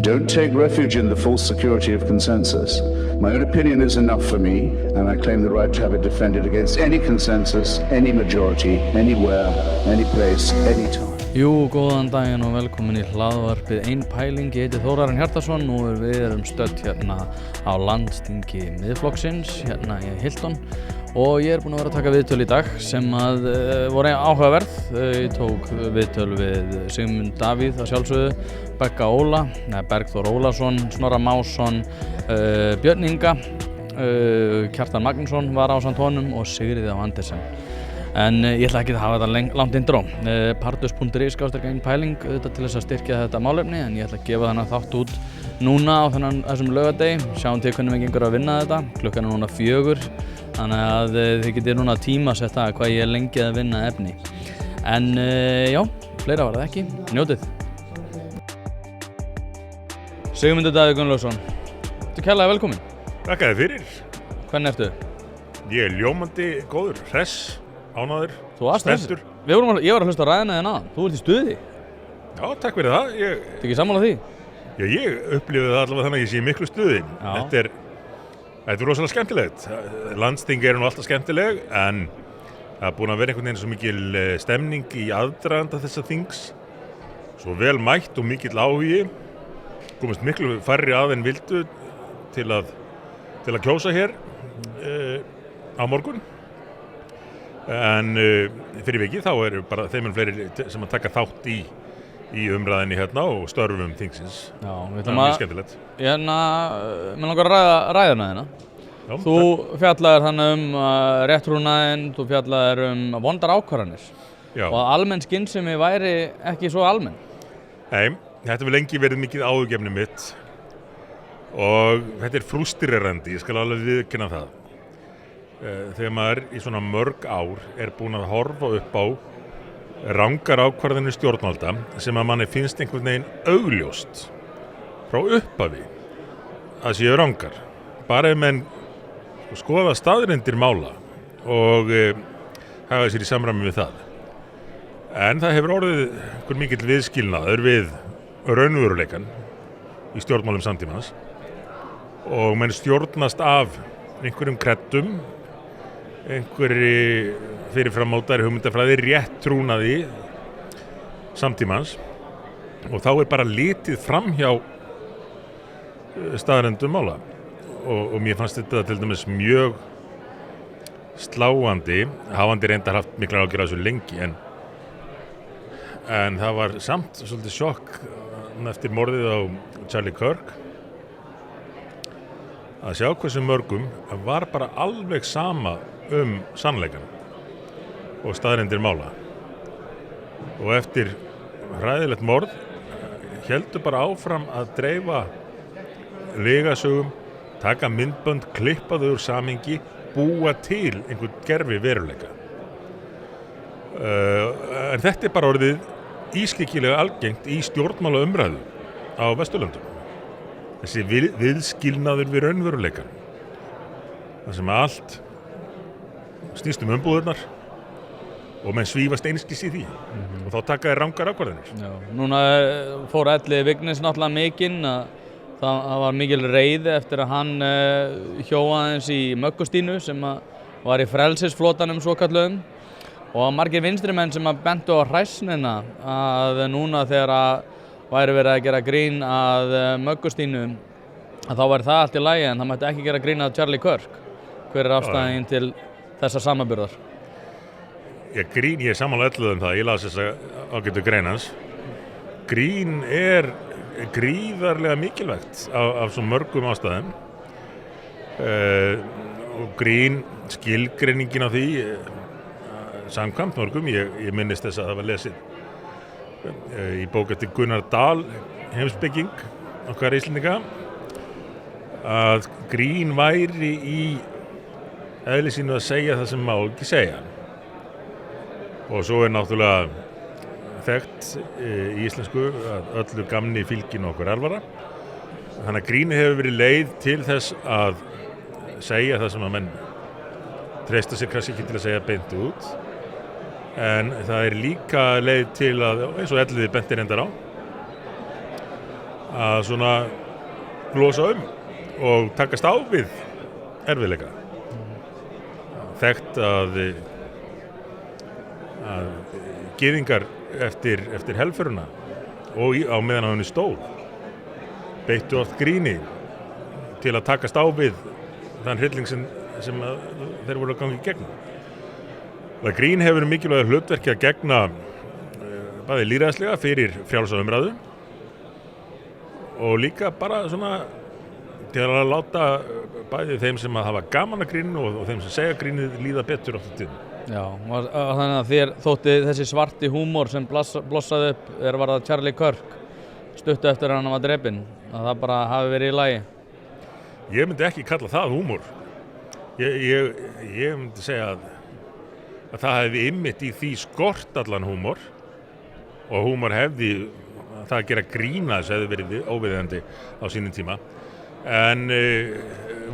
Don't take refuge in the false security of consensus. My own opinion is enough for me, and I claim the right to have it defended against any consensus, any majority, anywhere, any place, any time. Jú, góðan daginn og velkomin í hlaðvarpið Ein pæling. Ég heiti Þórarinn Hjartarson og við erum stödd hérna á landsþingi Miðflokksins, hérna í Hilton. Og ég búinn að vera að taka viðtöl í dag sem voru áhugaverð. Ég tók viðtöl við Sigmund Davíð að sjálfsögðu, Begga Óla, Bergþór Ólason, Snorra Másson, Björn Inga, Kjartan Magnússon var ásamt honum og Sigríði á Andersen. En ég ætla ekki að hafa þetta langt intro. Pardus.is/Ein pæling auðvitað til þess að styrkja þetta málefni, en ég ætla að gefa þennan þátt út núna á þessum laugardegi. Sjáum til hvernig við gengur að vinna þetta. Klukkan núna 4, þannig að þið getið núna tímasetta hvað ég er lengi að vinna efni. En já, fleira var það ekki. Njótið. Sigmundur Davíð Gunnlaugsson, þú kærlega velkomin. Þakka þér fyrir. Hvernig ertu? Ég er ljómandi góður, hress, ánægður, spenntur. Ég var að hlusta á ræðina þína áðan. Þú ert í stuði. Já, takk fyrir það. Ertu ekki sammála því? Já, ég upplifði það allavega þannig að ég sé í miklu stuði. Þetta er rosalega skemmtilegt. Landsþing eru nú alltaf skemmtileg, en það er búin að vera einhvern veginn svo mikil stemning í aðdraganda þessa þings. Svo vel mætt og mikill áhugi. Komist miklu færri að en vildu til að kjósa hér á morgun. En fyrir vikið þá eru bara þeim fleiri sem að taka þátt í umræðinni hérna og störfum þingsins. Já, það er mjög skemmtilegt. Mér langar að ræðina þína. Já, þú fjallaðir þannig réttrúnaðinn, þú fjallaðir vondar ákvarðanir. Já. Og að almenn skynsemi væri ekki svo almenn. Nei, þetta hefur lengi verið mikið áhuggefni mitt og þetta er frústrerandi, ég skal alveg viðurkenna það. Þegar maður í svona mörg ár er búin að horfa upp á rangar ákvarðanir stjórnvalda sem að manni finnst einhvern veginn augljóst frá upphafi að séu rangar. Bara ef menn skoða staðreyndir mála og hafa sér í samræmi við það. En það hefur orðið einhver mikill viðskilnaður við raunveruleikann í stjórnmálum samtímans og menn stjórnast af einhverjum kreddum, einhverri fyrirframmótaðri hugmyndafræði, réttrúnaði samtímans og þá er bara litið framhjá staðreyndum mála og mér fannst þetta til dæmis mjög sláandi, hafandi reyndar haft miklar áhyggjur af þessu lengi en það var samt svolítið sjokk eftir morðið á Charlie Kirk að sjá hversu mörgum var bara alveg sama sannleikann og staðreyndir mála og eftir hræðilegt morð héldu bara áfram að dreifa lygasögum, taka myndbönd, klippa þau úr samhengi, búa til einhvern gervi veruleika. En þetta er bara orðið ískyggilega algengt í stjórnmála umræðu á Vesturlöndum. Þessi viðskilnaður við raunveruleikann. Það sem allt snýst umbúðirnar og menn svífast einskis í því og þá taka þeir rangar ákvarðanir. Já, núna fór Elliði Vignis náttúrulega mikinn að það var mikil reiði eftir að hann hjóa aðeins í Möggustínu sem var í frelsisflotanum svokallöðum og margir vinstrimenn sem bentu á hræsnina að núna þegar væri verið að gera grín að Möggustínu að þá væri það allt í lagi en það mætti ekki gera grín að Charlie Kirk. Hver er afstæðin til þessa samanburðar? Grín, ég er sammála um það, ég las þessa ágætu grein hans. Grín er gríðarlega mikilvægt af svo mörgum ástæðum og grín, skilgreiningin á því samkvæmt mörgum, ég minnist þess að það var lesið í bók eftir Gunnar Dahl, heimspeking okkar Íslendinga, að grín væri í eðli sínu að segja það sem má ekki segja. Og svo er náttúrulega þekkt í íslensku að öllu gamni fylgir nokkur alvara. Þannig að gríni hefur verið leið til þess að segja það sem að menn treysta sér kannski ekki til að segja beint út. En það er líka leið til að, eins og Elliði benti reyndar á, að svona glosa og takast á við erfiðleika. Þekkt að gyðingar eftir helföruna og á meðan á henni stóð beittu oft gríni til að takast á við þann hrylling sem þeir voru að ganga í gegnum. Það grín hefur mikilvægt hlutverki að gegna bæði lýðræðislega fyrir frjálsa umræðu og líka bara svona til að láta bæði þeim sem að hafa gaman að gríninu og þeim sem segja grínið líða betur oft á tíðum. Já, þannig að þér þótti þessi svarti húmor sem blossaði upp var það Charlie Kirk stuttu eftir að hann var drepinn, að það bara hafi verið í lagi? Ég myndi ekki kalla það húmor. Ég myndi segja að það hefði einmitt í því skort allan húmor og húmor hefði það að gera grína þess hefði verið óviðeigandi á sínum tíma. En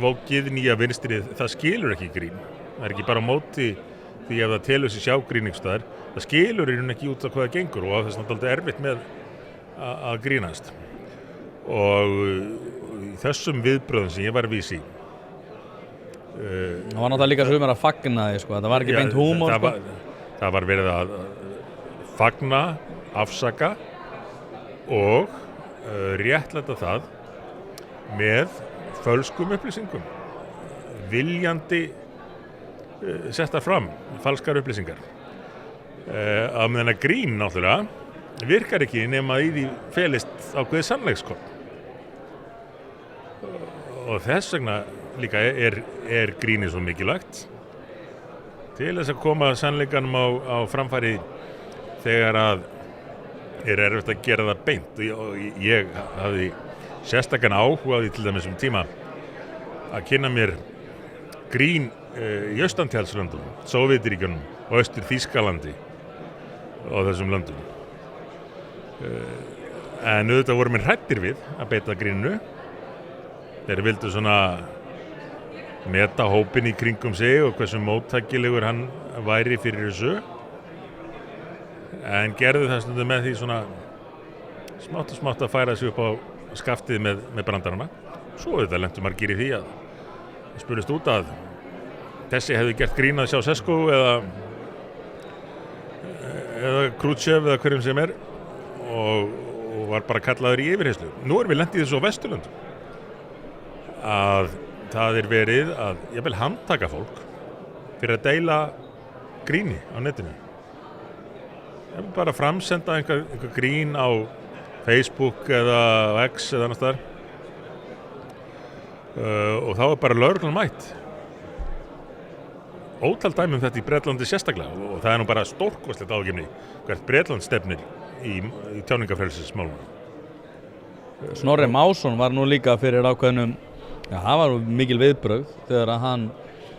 vókið nýja vinstrið, það skilur ekki grín. Það ekki bara á móti því ef það telur sig sjá gríningstaðar, það skilur í raun ekki út af hvað það gengur og þess vegna er erfitt með að grínast. Og í þessum viðbröðum sem ég var að vísa í það var náttúrulega líka sumir að fagna því, sko. Það var ekki beint húmor, sko. Það var verið að fagna, afsaka og réttlæta það með fölskum upplýsingum, viljandi settar fram falskar upplýsingar. Að meðan að grín náttúrulega virkar ekki nema í því felist ákveðið sannleikskorn. Og þess vegna líka er grínið svo mikilvægt til þess að koma sannleikanum á framfæri þegar að erfitt að gera það beint. Og ég hafði sérstakann áhuga á því til dæmis tíma að kynna mér grín í Austantjalslöndum, Sovétríkjunum og Austur-Þýskalandi og þessum löndum. En auðvitað voru mér hræddir við að beita gríninu. Þeir vildu svona meta hópinn í kringum sig og hversu móttækilegur hann væri fyrir þessu. En gerðu það stundum með því svona smátt að færa sig upp á skaftið með brandarana. Svo auðvitað lentu margir í því að spurðist út að þessi hefði gert grín að Ceausescu eða Khrushchev eða hverjum sem og var bara kallaður í yfirheyrslu. Nú við lent í þessu á Vesturlöndum að það verið að jafnvel handtaka fólk fyrir að deila gríni á netinu. Ég bara framsenda einhver grín á Facebook eða X eða annars þar og þá bara lögreglan mætt. Ótal dæmi þetta í Bretlandi sérstaklega og það nú bara stórkostlegt ágefni hvert Bretland stefnir í tjáningafrelsismálum. Snorri Másson var nú líka fyrir ákveðnum, það var mikil viðbrögð þegar að hann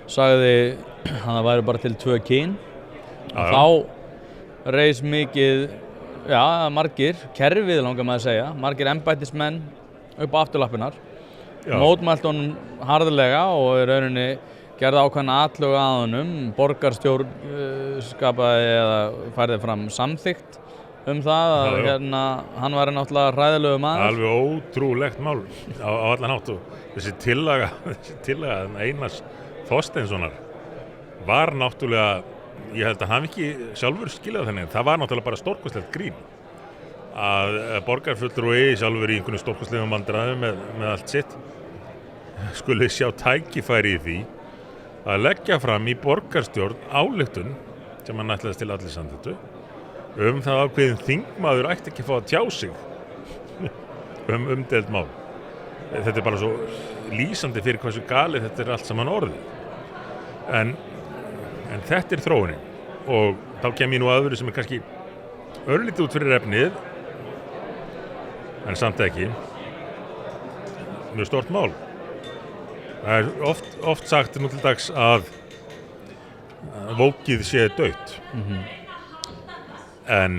sagði að það væri bara til 2 kyn og þá reis mikið, margir, kerfið langar maður að segja, margir embættismenn upp á afturlappirnar, mótmælt honum harðlega og í rauninni gerði ákveðna atlögu að honum, borgarstjórn skapaði eða færði fram samþykkt það að hann væri náttúrulega hræðilegu maður. Alveg ótrúlegt mál á allan hátt og þessi tillaga Einars Þorsteinssonar var náttúrulega, ég held að hann ekki sjálfur skiljaði þannig, það var náttúrulega bara stórkostlegt grín að borgarfulltrúi sjálfur í einhvern stórkostlegum vandræðum með allt sitt skuli sjá tækifæri í því að leggja fram í borgarstjórn ályktun sem hann ætlaðist til allir samþykktu það ákveðin þingmaður ætti ekki að fá að tjá sig umdeild mál. Þetta bara svo lýsandi fyrir hversu galið þetta allt saman orðið. En þetta þróunin og þá kem ég nú að öðru sem kannski örlítið út fyrir efnið en samt ekki mjög stórt mál. Það oft sagt nú til dags að vókið sé dautt. En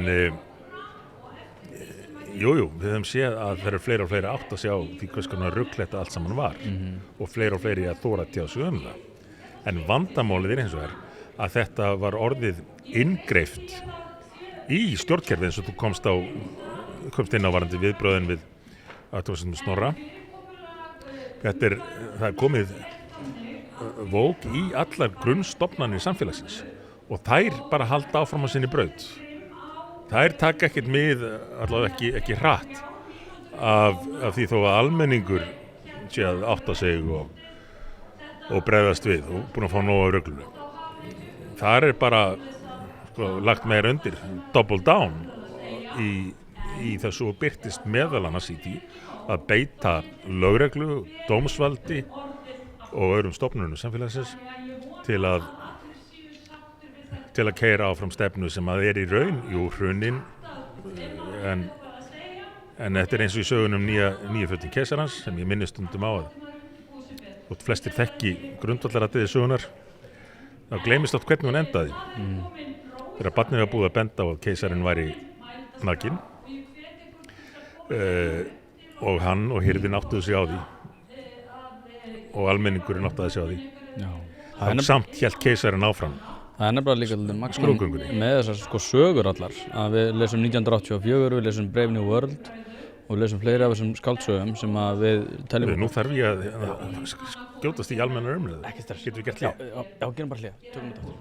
jú, við höfum séð að það fleiri og fleiri átt að sjá því hvers konar rugl þetta allt saman var og fleiri að þóra tjá sig það. En vandamálið eins og að þetta var orðið inngreift í stjórnkerfið eins og þú komst inn á varandi viðbröðin við athugasemdum Snorra. Það er komið vók í allar grunnstofnanir samfélagsins og þær bara halda áfram á sinni braut. Þær taka ekkert mið, allavega ekki hratt af því þó að almenningur sé að átta sig og bregðast við og búin að fá nóg af röglunum. Þar er bara lagt meira undir, double down í þessu og birtist meðal annars í því að beita lögreglu, dómsvaldi og öðrum stofnunum samfélagsins til að keyra áfram stefnu sem að er í raun hrunin en þetta er eins og í sögunum nýja fötin keisarans sem ég minni stundum á að flestir þekki grundvallaratriði sögunar þá gleymist oft hvernig hún endaði þegar barnið var búið að benda á að keisarinn væri nakinn og hann og hirðin áttuðu sig á því og almenningurinn áttaði sig á því og samt hélt keisarinn áfram. Það er nefnilega líka magnum með þessar sögur allar að við lesum 1984, við lesum Brave New World og við lesum fleiri af þessum skáldsögum sem að við teljum. Nú þarf ég að skjótast í almennar umræðu. Ekki stress. Getum við gert hlé? Já, gerum bara hlé. Tökum þetta aftur.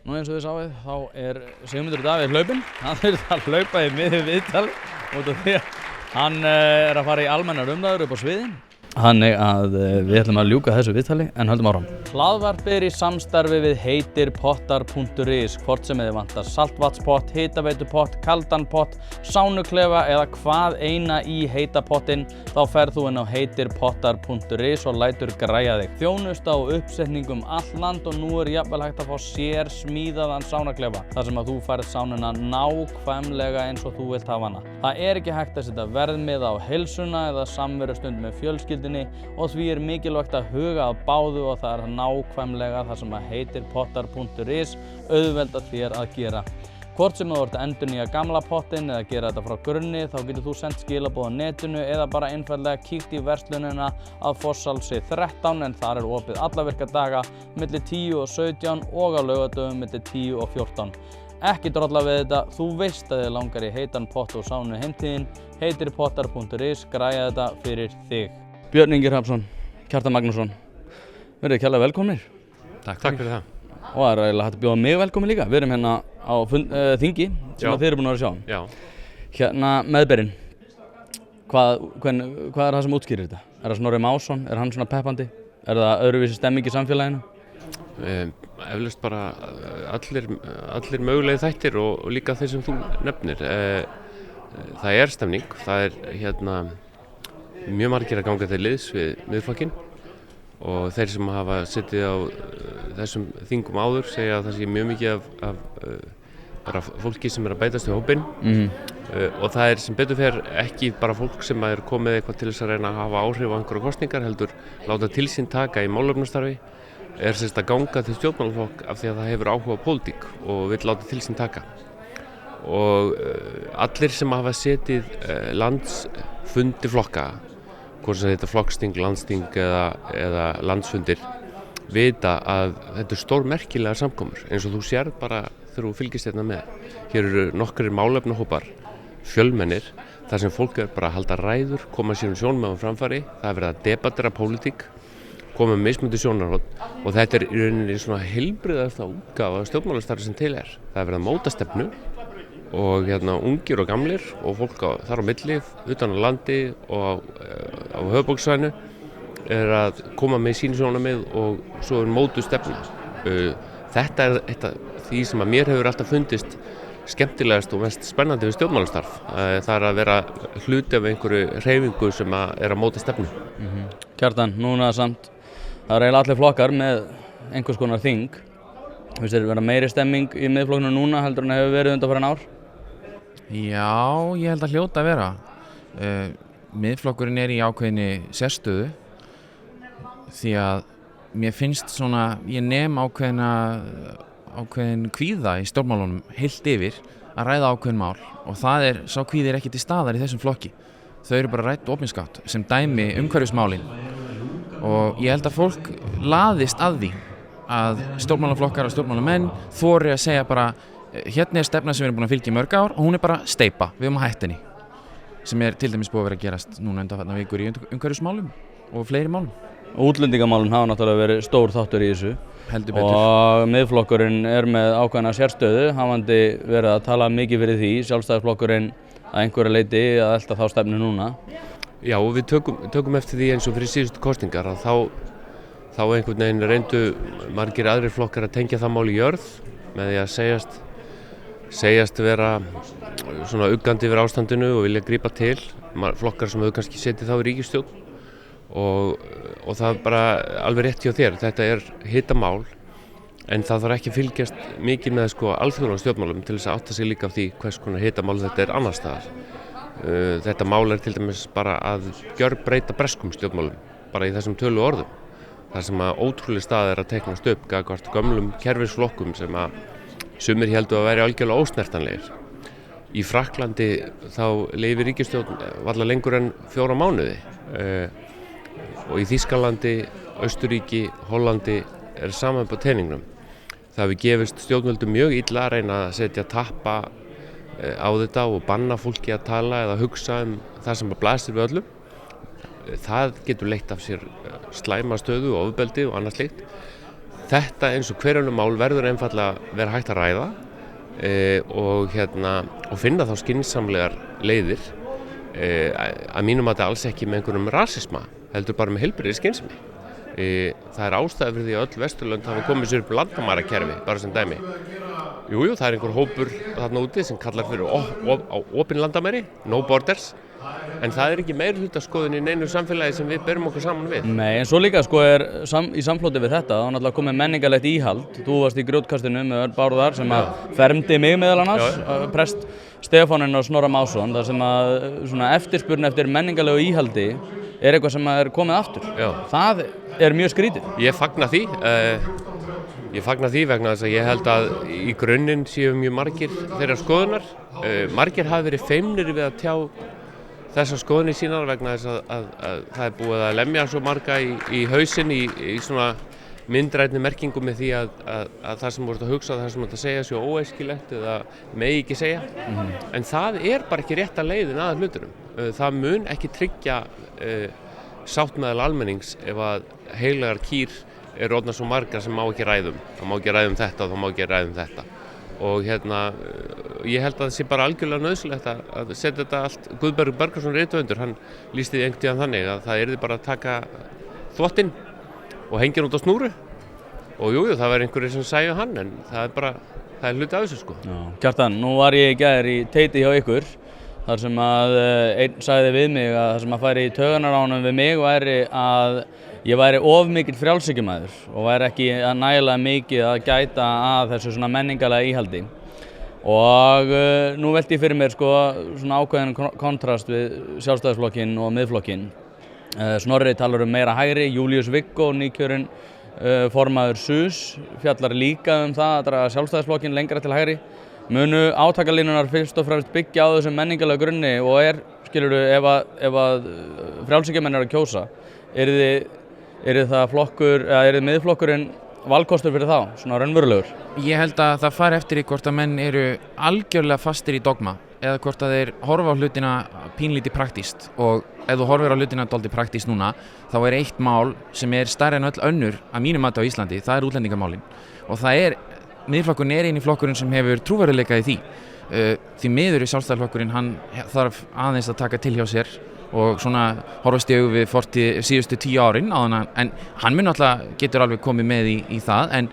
Nú eins og þið sáið, þá er Sigmundur Davíð hlaupinn. Hann þurfti að hlaupa í miðju viðtal út af því að hann er að fara í almennar umræður upp á sviðin. Þannig að við ætlum að ljúka þessu viðtali en höldum áfram. Hlaðvarp er í samstarfi við heitirpottar.is hvort sem þið vantar saltvatnspott, hitaveitupott, kaldan pott, sánuklefa eða hvað eina í heita pottinn þá ferð þú inn á heitirpottar.is og lætur græja þig. Þjónusta og uppsetningum all land og nú er jafnvel hægt að fá sér smíðaðan sánuklefa þar sem að þú færð sánuna nákvæmlega eins og þú vilt hafa hana. Það er ekki hægt að setja verðmiða á heilsuna eða samverustund með fjölskyldu og því er mikilvægt að huga að báðu og það er nákvæmlega það sem að heitirpottar.is auðvelda þér að gera. Hvort sem þú ert að endurnýja gamla pottinn eða gera þetta frá grunni þá getur þú sendt skilaboð á netinu eða bara einfaldlega kíkt í verslunina að Fosshálsi 13 en þar er opið alla virka daga milli 10 og 17 og á laugardögum milli 10 og 14. Ekki drolla við þetta, þú veist að þið langar í heitan pott og sánu heimtíðin, heitirpottar.is græja þetta fyrir þig. Björn Ingi Hrafnsson, Kjartan Magnússon, verið kærlega velkomnir. Takk fyrir það. Og það er eiginlega hægt að bjóða mig velkomin líka. Við erum hérna á þingi sem þið eru búin að vera að sjá. Já. Hérna meðberinn, hvað er það sem útskýrir þetta? Er það Snorri Másson, er hann svona peppandi? Er það öðruvísi stemming í samfélaginu? Eflaust bara allir mögulegi þættir og líka þeir sem þú nefnir. Það er stemning, það er mjög margir að ganga til liðs við Miðflokkinn og þeir sem hafa setið á þessum þingum áður segja að það sé mjög mikið af bara fólki sem er að bætast í hópinn og það er sem betur fer ekki bara fólk sem er komið eitthvað til þess að reyna að hafa áhrif á einhverja kosningar heldur láta til sín taka í málefnastarfi er að ganga til stjórnmálaflokk af því að það hefur áhuga á pólitík og vill láta til sín taka og allir sem hafa setið landsfundi flokka hvort sem þetta flokksting, landsting eða landsfundir vita að þetta er stórmerkilegar samkomur eins og þú sér bara þegar þú fylgist hérna með. Hér eru nokkrir málefnahópar, fjölmennir, þar sem fólk er bara að halda ræður, koma sínum sjónarmiðum framfæri, það er verið að debattera pólitík, koma með mismunandi sjónarhorn og þetta er í rauninni svona heilbrigðasta útgáfa stjórnmálastarfi sem til er. Það er verið að móta stefnu og ungir og gamlir og fólk þar á milli, utan á landi og á höfuðborgarsvæðinu er að koma með sín sjónarmið og svo er mótuð stefna. Þetta er eitt af því sem að mér hefur alltaf fundist skemmtilegast og mest spennandi við stjórnmálastarf. Það er að vera hluti af einhverju hreyfingu sem er að móta stefnu. Kjartan, núna samt, það er eiginlega allir flokkar með einhvers konar þing. Finnst þér vera meiri stemming í Miðflokknum núna heldur en hefur verið undanfarin ár? Já, ég held að hljóta að vera. Miðflokkurinn er í ákveðinni sérstöðu því að mér finnst svona, ég nem ákveðin kvíða í stjórnmálunum heilt yfir að ræða ákveðin mál og það er, sá kvíði er ekki til staðar í þessum flokki. Þau eru bara rædd opinskátt sem dæmi umhverfismálin og ég held að fólk laðist að því að stjórnmálaflokkar og stjórnmálamenn þori að segja bara hérna stefna sem við erum búin að fylgja í mörg ár og hún bara steypa, við að hætta henni sem til dæmis búið að vera að gerast núna undanfarna vikur í umhverfismálum og fleiri málum. Útlendingamálin hafa náttúrulega verið stór þáttur í þessu. Heldur betur. Og Miðflokkurinn með ákveðna sérstöðu, hafandi verið að tala mikið fyrir því, Sjálfstæðisflokkurinn að einhverju leyti að elta þá stefnu núna. Já, og við tökum eftir því eins og fyrir síðustu kosningar að þá einhvern veginn reyndu margir aðrir flokkar að tengja það mál í jörð með því að segjast vera svona uggandi yfir ástandinu og vilja grípa til flokkar sem hefur kannski setið þá í ríkisstjórn og það er bara alveg rétt hjá þér, þetta er hitamál en það þarf ekki að fylgjast mikið með alþjóðlegum stjórnmálum til þess að átta sig líka af því hvers konar hitamál þetta er annars staðar. Þetta mál er til dæmis bara að gjörbreyta breskum stjórnmálum bara í þessum tölu orðum þar sem að ótrúlega stað er að teiknast upp gagnvart gömlum kerfisflokkum sem að sumir héldu að vera algjörlega ósnertanlegir. Í Frakklandi þá lifir ríkisstjórn varla lengur en 4 mánuði og í Þýskalandi, Austurríki, Hollandi er saman på teningnum. Það hefur gefist stjórnvöldum mjög illa að reyna að setja tappa á þetta og banna fólki að tala eða hugsa það sem blasir við öllum. Það getur leitt af sér slæma stöðu og ofbeldi og annað slíkt. Þetta eins og hverjum mál verður einfaldlega vera hægt að ræða og finna þá skynsamlegar leiðir að mínum að þetta alls ekki með einhverjum rasisma heldur bara með heilbrigði skynsemi. Það er ástæða fyrir því að öll Vesturlönd hafa komið sér upp landamærakerfi bara sem dæmi. Jújú, það er einhver hópur þarna úti sem kallar fyrir opin landamæri, no borders, en það er ekki meirihlutaskoðun í neinu samfélagi sem við berum okkur saman við. Nei, en svo líka er í samfloti við þetta, þá náttúrulega komið menningarlegt íhald. Þú varst í grjótkastinu með Örn Bárðar sem að fermdi mig meðal annars, prest Stefáninn og Snorra Másson, þar sem að svona eftirspurn eftir menningarlegu íhaldi er eitthvað sem er komið aftur. Já. Það er mjög skrítið. Ég fagna því vegna þess að ég held að í grunninn séu mjög margir þeirra skoðunar. Margir hafa verið feimnir við að tjá þessar skoðunir sínar vegna þess að það er búið að lemja svo marga í hausinn í svona myndrænni merkingu með því að það sem voru að hugsa, það sem voru að segja séu óæskilegt eða megi ekki segja. En það er bara ekki rétta leiðin að hlutunum. Það mun ekki tryggja sátt meðal almennings ef að heilagar kýr eru orðnar svo margar sem má ekki ræðum. Það má ekki ræðum þetta og það má ekki ræðum þetta. Og ég held að það sé bara algjörlega nauðsynlegt að setja þetta allt. Guðbergur Bergarsson rithöfundur, hann lýsti því einhvern tíðan þannig að það yrði bara að taka þvottinn og hengja hann út á snúru. Og jújú, það var einhverjir sem sæju hann, en það er hluti af þessu Já. Kjartan, nú var ég í gær í teiti hjá ykkur, þar sem að einn sagði við mig að það sem að færi í taugarnar á honum við mig væri að ég væri of mikill frjálshyggjumæður og væri ekki nægilega mikið að gæta að þessu svona menningarlega íhaldi. Og nú velti ég fyrir mér svona ákveðin kontrast við Sjálfstæðisflokkinn og Miðflokkinn. Snorri talar meira hægri, Júlíus Viggó, nýkjörinn formaður SUS, fjallar líka það að draga Sjálfstæðisflokkinn lengra til hægri. Munu átakalínunar fyrst og fremst byggja á þessum menningarlega grunni og ef að frjálshyggjumenn eru að kjósa, er það flokkur, eða er Miðflokkurinn valkostur fyrir þá, svona raunverulegur? Ég held að það fari eftir í hvort að menn eru algjörlega fastir í dogma eða hvort að þeir horfa á hlutina pínlítið praktískt og ef þú horfir á hlutina dálítið praktískt núna þá er eitt mál sem er stærri en öll önnur að mínum mati á Íslandi, það er útlendingamálin og það er, Miðflokkurinn er eini flokkurinn sem hefur trúverðugleika í því. Því miður í Sjálfstæðisflokkurinn, hann þarf aðeins að taka til hjá sér og svona horfast í augu við síðustu 10 árin en hann mun alltaf getur alveg komið með í það en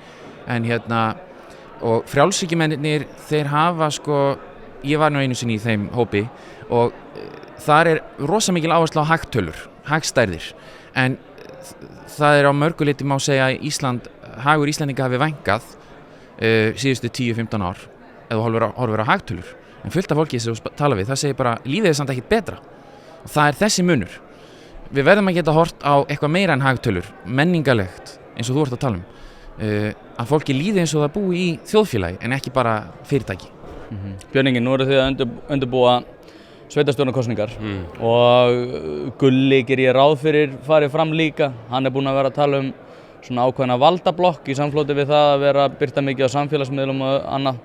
og frjálshyggjumennirnir þeir hafa ég var nú einu sinni í þeim hópi og þar er rosa mikil áhersla á hagtölur, hagstærðir en það er á mörgu leyti má segja að hagur Íslendinga hafi vænkað síðustu 10-15 ár ef þú horfir á hagtölur en fullt af fólki sem þú tala við, það segir bara lífið er samt ekkert betra og það er þessi munur. Við verðum að geta hort á eitthvað meira en hagtölur, menningarlegt eins og þú ert að tala að fólki líði eins og það búi í þjóðfélagi en ekki bara fyrirtæki. Björn Ingi, nú eru þið að undirbúa sveitarstjórnarkosningar og Gulli gerir ég ráð fyrir farið fram líka, hann er búinn að vera að tala svona ákveðna valdablokk í samfloti við það að vera að birta mikið á samfélagsmiðlum og annað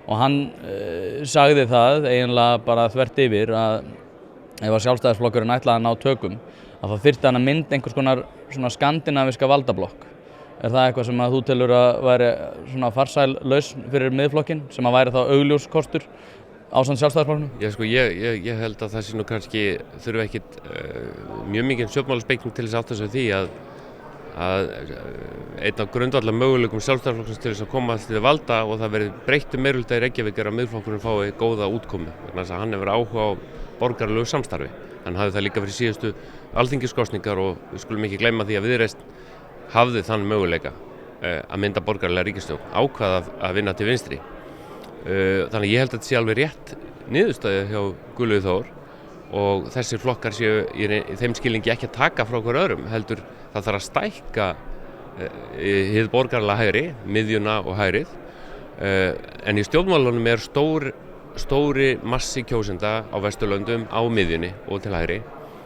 og hann sagði það eiginlega bara þvert yfir að ef að Sjálfstæðisflokkurinn ætlaði að ná tökum að þá þyrfti hann að mynda einhvers konar svona skandinavíska valdablokk. Er það eitthvað sem að þú telur að væri svona farsæl lausn fyrir Miðflokkinn sem að væri þá augljós kostur ásamt Sjálfstæðisflokknum? Já, sko, ég held að það sé nú kannski þurfi ekkit mjög mikið stjórnmálaspeking til þess að átta sig á því að einn af grundvallar möguleikum Sjálfstæðisflokksins til þess að koma til valda og það verið breyttu meirihluta í Reykjavík að Miðflokkurinn fái góða útkomu vegna þess að hann hefur áhuga á borgaralegu samstarfi. Hann hafði það líka fyrir síðustu alþingiskosningar og við skulum ekki gleyma því að Viðreisn hafði þann möguleika að mynda borgaralega ríkisstjórn, ákvað að vinna til vinstri. Þannig að ég held að þetta sé alveg rétt niðurstaða hjá Guðlaugi Þór og þessir flokkar séu í þeim skilningi ekki að taka frá hver öðrum, heldur það þarf að stækka hið borgaralega hægri, miðjuna og hægrið, en í stjórnmálunum er stóri massi kjósenda á Vesturlöndum á miðjunni og til hægri.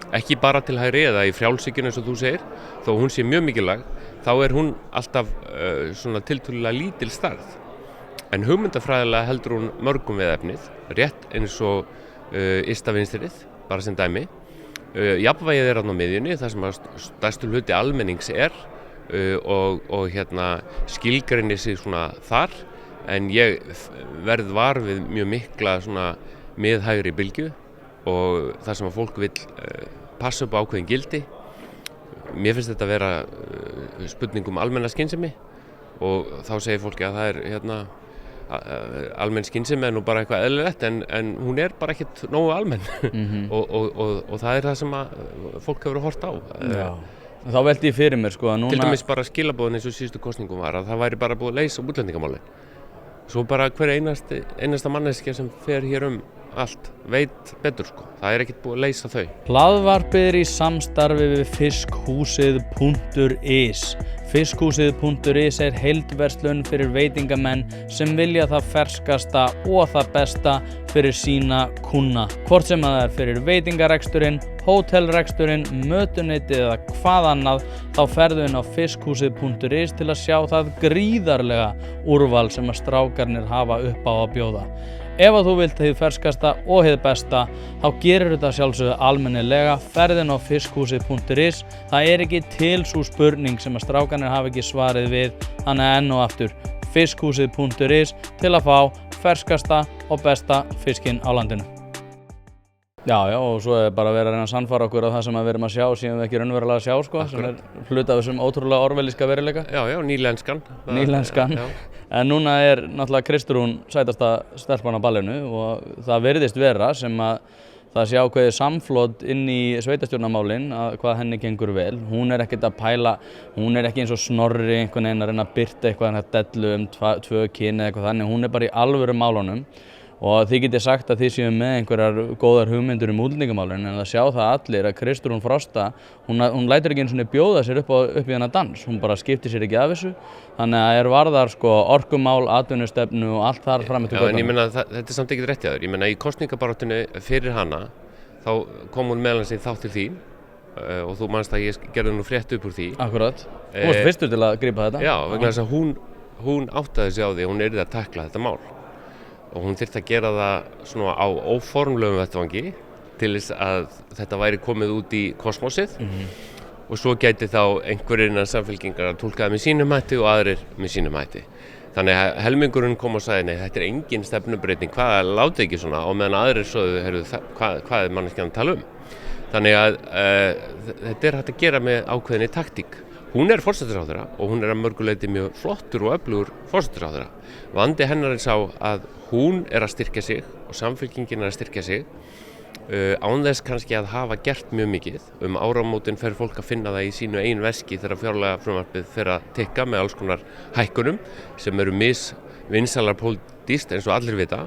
Ekki bara til hægri eða í frjálshyggjunni eins og þú segir, þó hún sé mjög mikilvæg, þá er hún alltaf svona tiltölulega lítil stærð. En hugmyndafræðilega heldur hún mörgum við efnið, rétt eins og ysta vinstrið, bara sem dæmi. Jafnvægið er á miðjunni, þar sem að stærstu hluti almennings er og skilgreinir sig svona þar, en ég verð var við mjög mikla svona miðhægri bylgju og þar sem að fólk vill passa upp á ákveðin gildi. Mér finnst þetta að vera spurning almenna skynsemi og þá segir fólki að það er almenn skynsemi er nú bara eitthvað eðlilegt en hún er bara ekkert nógu almenn og það er það sem að fólk hefur horft á. Já. Þá velti ég fyrir mér sko að núna... Til dæmis bara skilaboðin eins og síðustu kosningum var að það væri bara búið að leysa útlendingamálin. Svo bara hver einasta manneskja sem fer hér allt veit betur sko. Það er ekkert búið að leysa þau. Hlaðvarpið er í samstarfi við fiskhúsið.is. Fiskhúsið.is er heildverslun fyrir veitingamenn sem vilja það ferskasta og það besta fyrir sína kúnna. Hvort sem það er fyrir veitingareksturinn, hótelreksturinn, mötuneytið eða hvað annað, þá ferðu inn á fiskhúsið.is til að sjá það gríðarlega úrval sem að strákarnir hafa upp á að bjóða. Ef að þú vilt hið ferskasta og hið besta, þá gerir þetta sjálfsögðu almennilega, ferðin á fiskhúsið.is. Það er ekki til sú spurning sem að strákarnir hafa ekki svarið við, þannig enn og aftur fiskhúsið.is til að fá ferskasta og besta fiskinn á landinu. Já, og svo er bara að vera að reyna að sannfæra okkur á það sem við erum að sjá, síðan við ekki raunverulega að sjá, sko, sem er hluti af þessum ótrúlega orwellíska veruleika. Já, nýlenskan. Nýlenskan. En núna er náttúrulega Kristrún sætasta stelpan á ballinu og það virðist vera sem að það sé ákveðið samflot inn í sveitarstjórnarmálin að hvað henni gengur vel. Hún er ekkert að pæla, hún er ekki eins og Snorri einhvern veginn að reyna að birta eitthvað dellu tvö kyn eða eitthvað þannig. Hún er bara í alvöru málunum og þið getið sagt að þið séu með einhverjar góðar hugmyndur útlendingamálin en það sjá það allir að Kristrún Frosta, hún lætur ekki eins og bjóða sér upp í þennan dans. Hún bara skiptir sér ekki af þessu. Þannig að varðar sko orkumál, atvinnustefnu og allt þar fram eftir götunum. En ég meina þetta er samt ekkert rétt hjá þér. Ég meina í kosningabaráttunni fyrir hana þá kom hún meðal sig þátt til þín og þú manst að ég gerði nú frétt upp úr því. Akkurat. Þú varst fyrstur til að grípa þetta. Já, vegna þess að hún áttaði sig á því að hún yrði að tækla þetta mál. Og hún þyrfti að gera það svona á óformlegum vettvangi til þess að þetta væri komið út í kosmosið og svo gæti þá einhverjir innan samfylkingar að túlka það með sínum hætti og aðrir með sínum hætti. Þannig að helmingurinn kom og sagði nei, þetta er engin stefnubreyting, hvað láti ekki svona og meðan aðrir sögðu, heyrðu, hvað er manneskjan að tala um. Þannig að þetta er hægt að gera með ákveðinni taktík. Hún er forsætisráðherra og hún er að mörgu leyti mjög flottur og öflugur forsætisráðherra. Vandi hennar er sá að hún er að styrkja sig og samfylkingin er að styrkja sig án þess kannski að hafa gert mjög mikið. Áramótin fer fólk að finna það í sínu eigin veski þegar fjárlagafrumvarpið fer að tikka með alls konar hækkunum sem eru misvinsalar pólitískt eins og allir vita.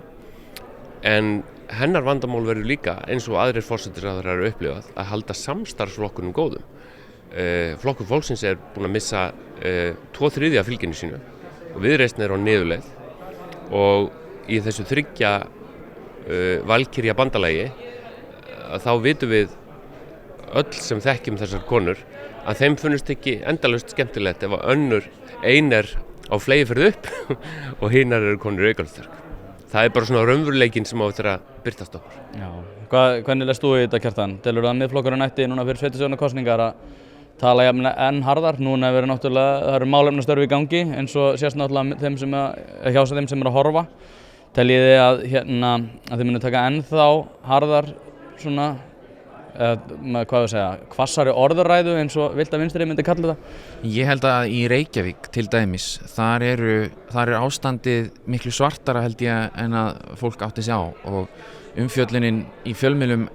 En hennar vandamál verður líka eins og aðrir forsætisráðherrar eru upplifað að halda samstarfsflokkunum góðum. Flokkur fólksins er búinn að missa 2/3 af fylginu sínu og Viðreisn er á niðurleið og í þessu 3 valkyrja bandalagi þá vitum við öll sem þekkjum þessar konur að þeim finnst ekki endalaust skemmtilegt ef að ein er á fleygiferð upp og hinar eru konur í aukahlutverk. það bara svona raunveruleikinn sem á eftir að birtast okkur. Já. Hvernig leist þú í þetta, Kjartan? Telur að Miðflokkurinn ætti núna fyrir sveitarstjórnarkosningar að tala enn harðar? Núna hefur náttúrulega, það eru málefnastörf í gangi eins og sést náttúrulega hjá þeim sem að horfa. Teljið þið að þið munu taka ennþá harðar svona, hvassari orðuræðu eins og Vilda Vinstri myndi kalla það? Ég held að í Reykjavík til dæmis, þar er ástandið miklu svartara held ég en að fólk átti sig á, og umfjöllunin í fjölmiðlum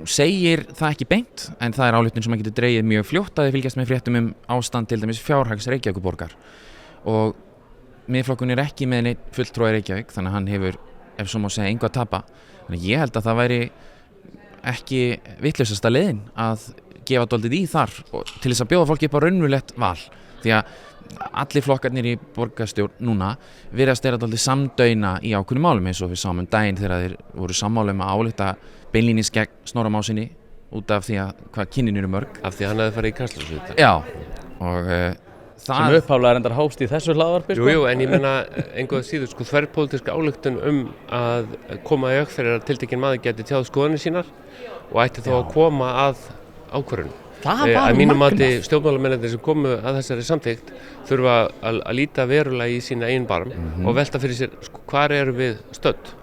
segir það ekki beint, en það er ályktun sem að getur dregið mjög fljótt að þið fylgjast með fréttum ástand til dæmis fjárhags Reykjavíkurborgar, og Miðflokkurinn er ekki með neitt fulltrúa í Reykjavík, þannig að hann hefur, ef svo má segja, engu að tapa. Þannig ég held að það væri ekki vitlausasta leiðin að gefa dálítið í þar og til þess að bjóða fólki upp á raunverulegt val, því að allir flokkarnir í borgarstjórn núna virðast dálítið samdauna í ákveðnum málum, eins og við sáum daginn þegar þeir voru sammála að álykta beinlínis gegn Snorra Másinni út af því að hvað kynnin eru mörg. Af því að hann hefði farið í Kastljósið. Já, og sem upphaflega er endar hófst í þessu hlaðvarpi. Jú, en ég meina engu að síður þverpólitíska ályktun að koma í fyrir að tiltekinn maður geti tjáð skoðanir sínar og ætti þá að koma að ákvörðun. Að mínum mati stjórnmálamennirnir sem komu að þessari samþykkt þurfa að líta verulega í sína eigin barm og velta fyrir sér hvar erum við stödd,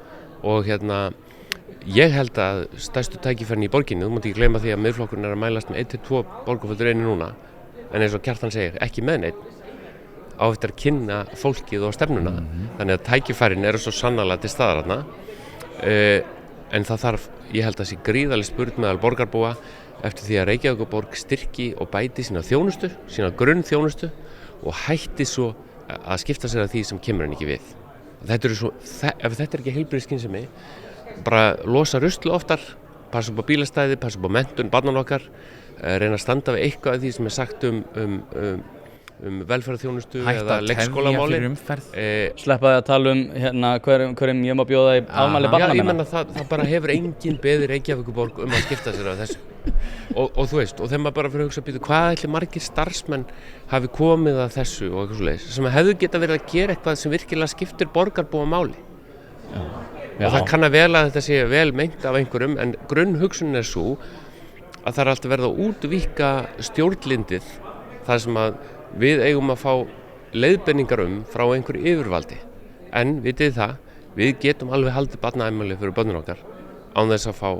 og ég held að stærstu tækifærin í borginni, þú mátt ekki gleyma því að Miðflokkurinn er að mælast með 1-2 borgarfulltrúar einu núna, en eins og Kjartan segir, ekki með neitt, á eftir að kynna fólkið og stefnuna, þannig að tækifærin eru svo sannarlega til staðar þarna, en það þarf, ég held að sé gríðarleg spurn meðal borgarbúa eftir því að Reykjavíkurborg styrki og bæti sína þjónustu, sína grunnþjónustu, og hætti svo að skipta sér að því sem kemur henni ekki við. Ef þetta er ekki heilbrigð skynsemi, bara losa rusl oftar, passa upp á bílastæði, passa upp á menntun barnanna okkar, reyna að standa við eitthvað af því sem er sagt velferðarþjónustu eða leikskólamáli. Sleppaði að tala hverjum ég má bjóða í afmæli barnanna minna. Já, ég menna það bara hefur enginn beðið Reykjavíkurborg að skipta sér af þessu. Og þú veist, og þegar maður bara fyrir að hugsa hvað ætli margir starfsmenn hafi komið að þessu og eitthvað svoleiðis, sem hefðu geta verið að gera eitthvað sem virkilega skiptir borgarbúa máli. Og það kann að vel að þetta sé vel meint af einhverjum, en grunnhugsunin er svo að það er alltaf verið að útvíkka stjórnlindið þar sem að við eigum að fá leiðbeiningar frá einhverju yfirvaldi. En vitið það, við getum alveg haldið barnaafmæli fyrir börnin okkar án þess að fá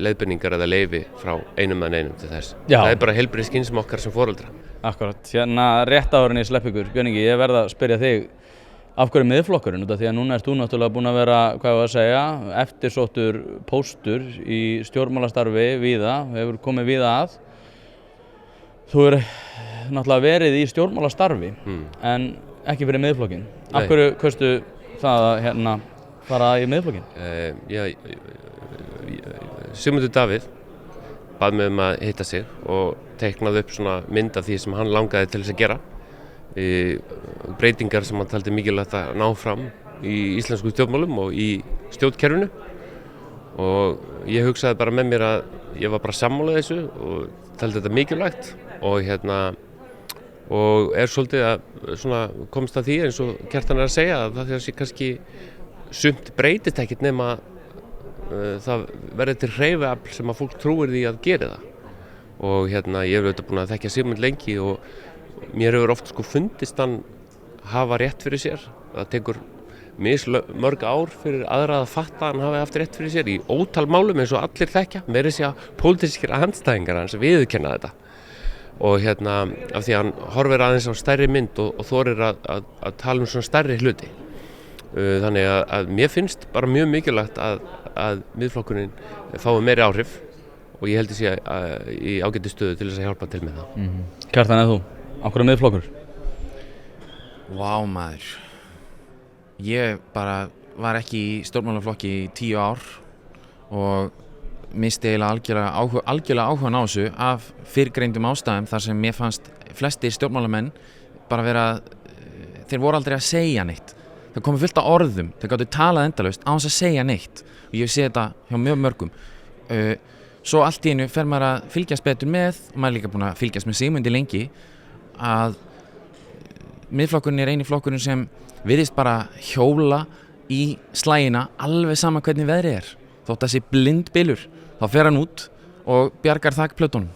leiðbeiningar eða leyfi frá einum til þess. Já. Það er bara heilbrigð skynsemi okkar sem foreldra. Akkurat, rétt áður en ég slepp ykkur, Björn Ingi, ég verð að spyrja þig af hverju Miðflokkurinn, því að núna ert þú náttúrulega búin að vera, eftirsóttur póstur í stjórnmálastarfi víða, hefur komið víða að. Þú er náttúrulega verið í stjórnmálastarfi, en ekki fyrir Miðflokkinn. Af hverju kaustu það að fara í Miðflokkinn? Sigmundur Davíð bað mig að hitta sig og teiknaði upp svona mynd af því sem hann langaði til þess að gera. Breytingar sem hann taldi mikilvægt að ná fram í íslensku stjórnmálum og í stjórnkerfinu, og ég hugsaði bara með mér að ég var bara sammála þessu og taldi þetta mikilvægt og er svolítið að komst að því eins og Kjartan er að segja að það sé kannski sumt breytist ekkert nema það verður til hreyfiafl sem að fólk trúir því að gera það, og ég hef auðvitað búin að þekkja Sigmund lengi og mér hefur oft fundist hann hafa rétt fyrir sér. Það tekur mörg ár fyrir aðra að fatta hann hafi haft rétt fyrir sér í ótal málum eins og allir þekkja, meira segja pólitískir andstæðingar hans viðurkenna þetta, og af því að hann horfir aðeins á stærri mynd og þorir að tala svona stærri hluti. Þannig að mér finnst bara mjög mikilvægt að Miðflokkurinn fái meiri áhrif, og ég held að sé í ágæti stöðu til þess að hjálpa til með það. Kjartan, eða þú? Af hverju Miðflokkur? Vá maður, ég bara var ekki í stjórnmálaflokki í 10 ár og misti eiginlega algjörlega áhugann á þessu af fyrrgreindum ástæðum, þar sem mér fannst flestir stjórnmálamenn bara vera, þeir voru aldrei að segja neitt. Það komið fullt af orðum, þeir gátu talað endalaust á þess að segja neitt, og ég sé þetta hjá mjög mörgum. Svo allt í einu fer maður að fylgjast betur með, og maður er líka búin að fylgjast með Sigmundi lengi, að Miðflokkurinn er eini flokkurinn sem virðist bara hjóla í slægina alveg sama hvernig veðrið þótt að sé blind bylur, þá fer hann út og bjargar þakplötunum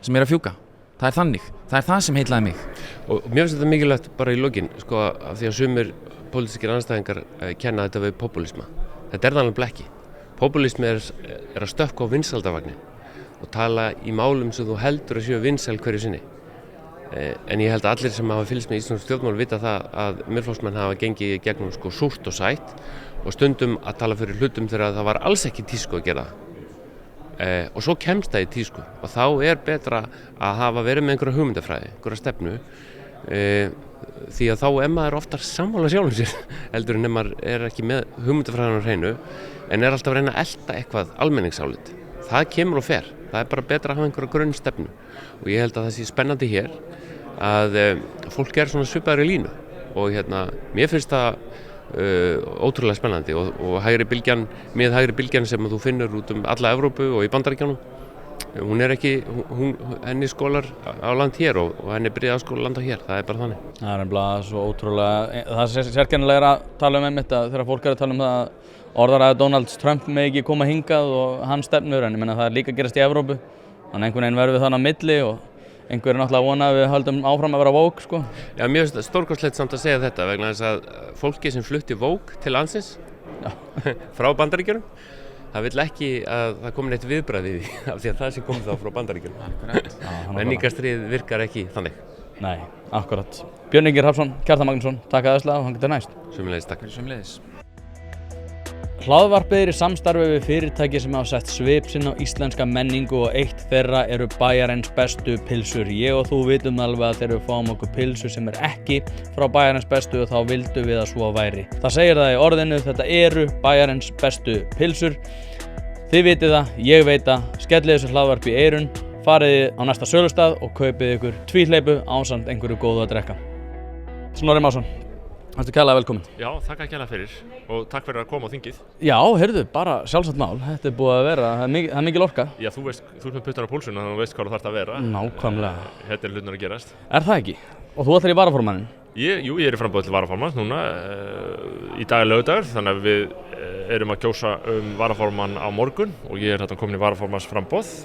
sem að fjúka. Það þannig, það það sem heitlaði mig. Og mér finnst þetta mikilvægt bara í lokin, sko, af því að sumir pólitískir andstæðingar kenna þetta við popúlisma. Þetta það alveg ekki. Popúlismi er að stökkva á vinsældavagnin og tala í málum sem þú heldur að séu vinsæl hverju sinni. En ég held að allir sem hafa fylgst með íslenskum stjórnmálum vita það að Miðflokksmenn hafa gengið gegnum sko súrt og sætt og stundum að tala fyrir hlutum þegar það var alls ekki tísku að gera það. Og svo kemst það í tísku og þá er betra að hafa verið með einhverja hugmyndafræði, einhverja stefnu, því að þá maður oftar sammála sjálfum sér heldur en maður ekki með hugmyndafræðinu á hreinu en alltaf að reyna að elta eitthvað almenningsálit. Það kemur og fer, það bara betra að hafa einhverja grunnstefnu og ég held að það sé spennandi hér að fólk svona svipaðri línu og mér finnst það ótrúlega spennandi og hægri bylgjan, með hægri bylgjan sem þú finnur út alla Evrópu og í Bandaríkjunum, hún ekki, henni skólar á land hér og henni byrjaði að skóla land á hér, það bara þannig. Það nefnilega svo ótrúlega, það sérkennilega að tala einmitt að þegar fólk að tala það orðaræði Donald Trump með ekki koma hingað og hans stefnur, en ég menna það líka gerast í Evrópu, þannig einhvern veginn verðum við þannig á milli og einhver náttúrulega vona að við höldum áfram að vera woke, sko. Já, mér finnst það stórkostlegt samt að segja þetta vegna þess að fólki sem flutti woke til landsins frá Bandaríkjunum, það vill ekki að það komi neitt viðbragð í því af því að það sem kom þá frá Bandaríkjunum. Menningarstríð virkar ekki þannig. Nei, akkurat. Björn Ingi Hrafnsson, Kjartan Magnússon, takk aðeinslega og þangað til næst. Sömuleiðis, takk. Sömuleiðis. Hlaðvarpið er í samstarfi við fyrirtæki sem hafa sett svip sinn á íslenska menningu og eitt þeirra eru Bæjarins bestu pylsur. Ég og þú vitum alveg að þegar við fáum okkur pylsu sem ekki frá Bæjarins bestu þá vildum við að svo væri. Það segir það í orðinu, þetta eru Bæjarins bestu pylsur. Þið vitið það, ég veit það, skellið þessu hlaðvarpi í eyrun, farið á næsta sölustað og kaupið ykkur tvíhleypu ásamt einhverju góðu að drekka. Snorri Másson. Ertu kærlega velkomin. Já, þakka kærlega fyrir og takk fyrir að koma á þingið. Já, heyrðu, bara sjálfsagt mál. Þetta búið að vera, það er mikil orka. Já, þú ert með puttar á púlsuna þannig að þú veist hvað þú þarft að vera. Nákvæmlega. Þetta hlutin að gerast. Er það ekki? Og þú ætlar í varaformannin? Jú, ég í framboði til varaformanns núna. Í dag er laugardagur, þannig að við erum að kjósa varaformann á morgun og ég er komin í varaformanns framboð.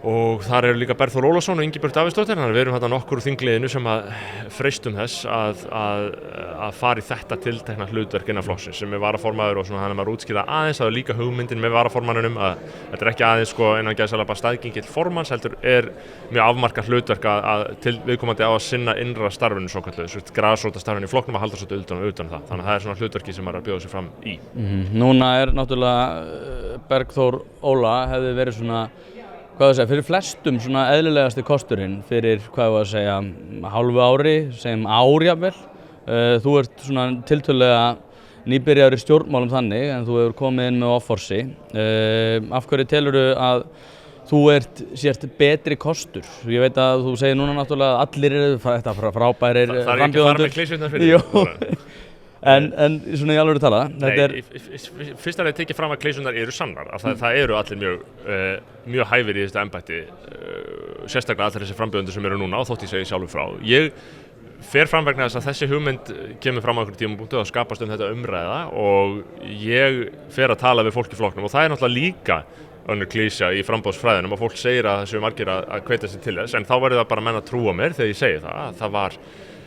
Og þar eru líka Bergþór Ólason og Ingibjörg Davíðsdóttir, þannig að við erum nokkur úr þingliðinu sem að freistum þess að fara í þetta tiltekna hlutverk innan flokksins sem varaformaður og þannig að maður útskýra aðeins að líka hugmyndin með varaformanninum að þetta ekki aðeins innan gæðsala bara staðgengill formanns heldur mjög afmarkað hlutverk að til viðkomandi á að sinna innra starfinu svokölluðu, grasróta starfinu í flokknum að halda svolítið utan það, þannig að það hlutverki sem maður er að bjóða sig fram í. Núna er náttúrulega Bergþór Óla hefði verið fyrir flestum eðlilegasti kosturinn fyrir, hálfu ári, segjum ár jafnvel. Þú ert tiltölulega nýbyrjaður í stjórnmálum þannig, en þú hefur komið inn með offorsi. Af hverju telurðu að þú sért betri kostur? Ég veit að þú segir núna náttúrulega að allir eru þetta frábærir frambjóðendur. Það er ekki að fara með klísjurnar fyrir. En í alvöru tala fyrst að það tekið fram að klísjurnar eru sannar það eru allir mjög hæfir í þetta embætti sérstaklega allir þessi frambjóðendur sem eru núna og þótt ég segi sjálfur frá ég fer fram vegna þess að þessi hugmynd kemur fram á einhverjum tímapunkti og skapast þetta umræða og ég fer að tala við fólk í flokknum og það er náttúrulega líka önnur klísja í framboðsfræðinum og fólk segir að það séu margir að hvetja sig til þess en þá verður það bara menn að trúa mér þegar ég segi það var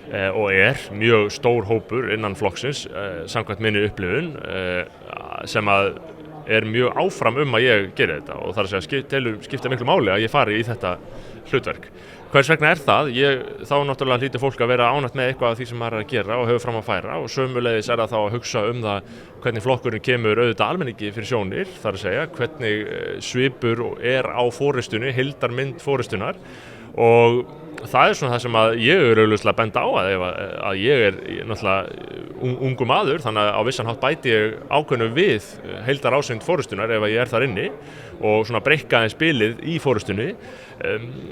og mjög stór hópur innan flokksins samkvæmt minni upplifun sem að mjög áfram að ég geri þetta og það að segja skipta miklu máli að ég fari í þetta hlutverk. Hvers vegna það? Þá náttúrulega hlýtur fólk að vera ánægt með eitthvað af því sem maður er að gera og hefur fram að færa og sömuleiðis það þá að hugsa það hvernig flokkurinn kemur auðvitað almenningi fyrir sjónir, það að segja hvernig svipur á forystunni, heildarmynd forystunar og það það sem að ég augljóslega að benda á að ég náttúrulega ungur maður þannig að á vissan hátt bæti ég ákveðnu við heildar ásýnd forystunar ef ég þar inni og breikka aðeins bilið í forystunni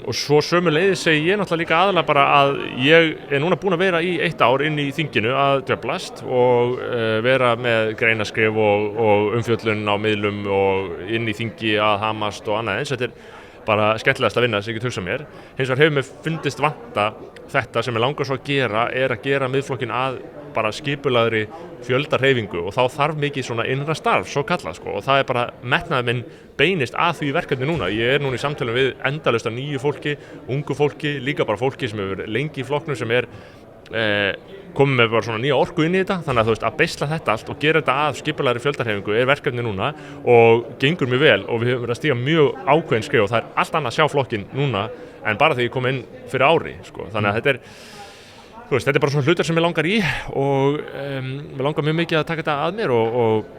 og svo sömuleiðis segi ég náttúrulega líka aðalega bara að ég núna búin að vera í 1 ár inn í þinginu að djöflast og vera með greinaskrif og umfjöllun á miðlum og inn í þingi að hamast og annað eins þetta bara skemmtilegast að vinna sem ég get hugsað mér. Hins vegar hefur mér fundist vanta þetta sem langar svo að gera að gera miðflokkinn að bara skipulagðri fjöldahreyfingu og þá þarf mikið svona innra starf, svo kallað sko, og það bara metnaður minn beinist að því verkefni núna. Ég núna í samtölum við endalaust af nýju fólki, ungu fólki, líka bara fólki sem hefur lengi í flokknum sem komið með bara svona nýja orku inn í þetta, þannig að þú veist að beisla þetta allt og gera þetta að skipulagðri fjöldahreyfingu verkefni núna og gengur mjög vel og við höfum verið að stíga mjög ákveðin skref og það allt annað að sjá flokkinn núna en bara þegar ég kom inn fyrir ári sko. Þannig að þetta bara svona hlutur sem ég langar í og mér langar mjög mikið að taka þetta að mér og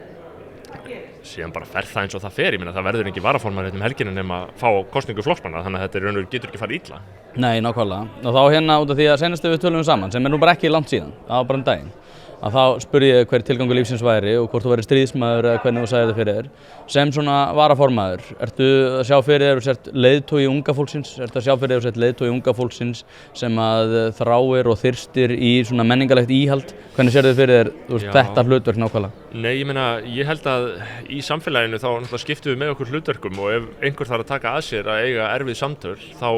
síðan bara fer það eins og það fer, ég meina það verður ekki varaformaður um helgina nema að fá kosningu flokksmanna, þannig að þetta getur ekki farið illa. Nei, nákvæmlega. Og þá út af því að seinast við tölum saman, sem nú bara ekki langt síðan, það var bara daginn, að þá spurði ég hver tilgangur lífsins væri og hvort þú væri stríðsmaður eða hvernig þú sagði þetta fyrir þér. Sem svona varaformaður, ertu að sjá fyrir þér og sért leiðtogi unga fólksins, unga fólksins sem að þráir og þyrstir í svona menningarlegt íhald? Hvernig sérðu þið fyrir þér þetta hlutverk nákvæmlega? Nei, ég held að í samfélaginu þá náttúrulega skiptum við með okkur hlutverkum og ef einhver þarf að taka að sér að eiga erfið samtöl þá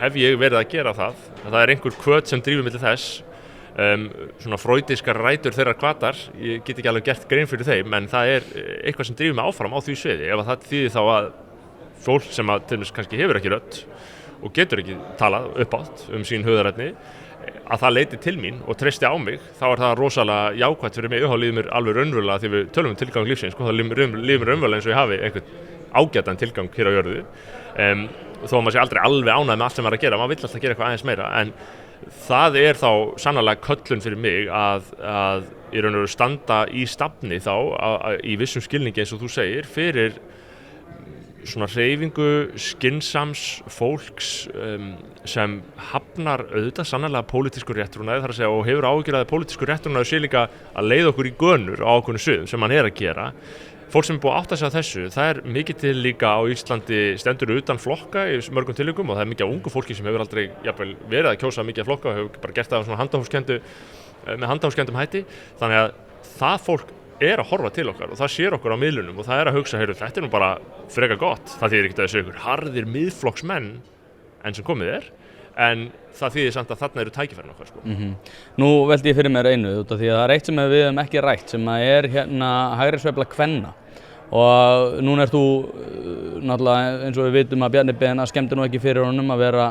hef ég verið að gera það. Það einhver hvöt sem drífur milli þess. Svona freudiskar rætur þeirra hvatar, ég get ekki alveg gert grein fyrir þeim en það eitthvað sem drífur mig áfram á því sviði ef það þýðir þá að fólk sem að til dæmis kannski hefur ekki rödd og getur ekki talað uppátt sín hugðarefni að það leiti til mín og treysti á mig, þá það rosalega jákvætt fyrir mig og þá líður mér alveg raunverulega þegar við tölum tilgang lífsins, þá líður mér raunverulega eins og ég hafi einhvern ágætan tilgang hér á jörðu þó að maður sé aldrei alveg ánægð með allt sem maður að gera, maður vill alltaf gera eitthvað aðeins meira en það þá sannarlega köllun fyrir mig að í raun og veru standa í stafni þá í vissum skilningi eins og þú segir fyrir svona hreyfingu skynsams fólks sem hafnar auðvitað sannarlega pólitískur réttrúnaði þar að segja og hefur áhyggjur að pólitískur réttrúnaði sé líka að leiða okkur í gönur á ákveðnum sviðum sem hann að gera. Fólk sem búið að átta sig á þessu, það mikið til líka á Íslandi stendur utan flokka í mörgum tilvikum og það mikið af ungu fólki sem hefur aldrei jafnvel verið að kjósa mikið af flokka og hefur bara gert það með handahófskendum hætti. Þannig að það fólk að horfa til okkar og það sér okkur á miðlunum og það að hugsa, þetta nú bara frekar gott. Það þýðir ekki að þessu ykkur harðir miðflokksmenn enn sem komið en það þýðir samt að þarna eru tækifærin okkar sko. Nú veldi ég fyrir mér einu út af því að það eitt sem við höfum ekki rætt sem að hægri sveifla kvenna og núna þú náttúrulega eins og við vitum að Bjarni Ben skemmdi nú ekki fyrir honum að vera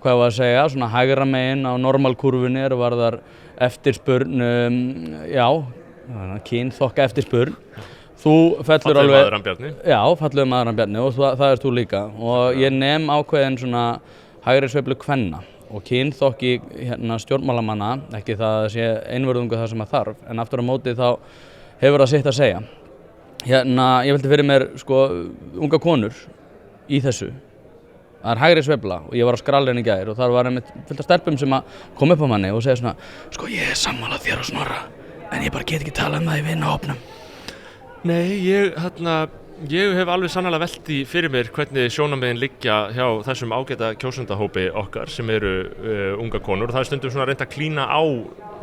hvað var að segja, svona hægra megin á normalkúrfunni varðar eftirspurn kynþokka eftirspurn. Þú fellur alveg fallegur maður hann Bjarni og það þú líka og ég nem ákveðin svona hægri sveiflu kvenna og kynþokki stjórnmálamanna, ekki það að sé einvörðungu það sem að þarf, en aftur á móti þá hefur það sitt að segja. Ég velti fyrir mér sko unga konur í þessu. Það hægri sveifla og ég var á skrallinni í gær og þar var einmitt fullt af stelpum sem að koma upp á manni og segja svona sko ég sammála þér og Snorra en ég bara get ekki talað með því vinahópnum. Nei, ég hef alveg sannarlega velt í fyrir mér hvernig sjónarmiðin liggja hjá þessum ágæta kjósendahópi okkar sem eru unga konur og það stundum svona reynt að klína á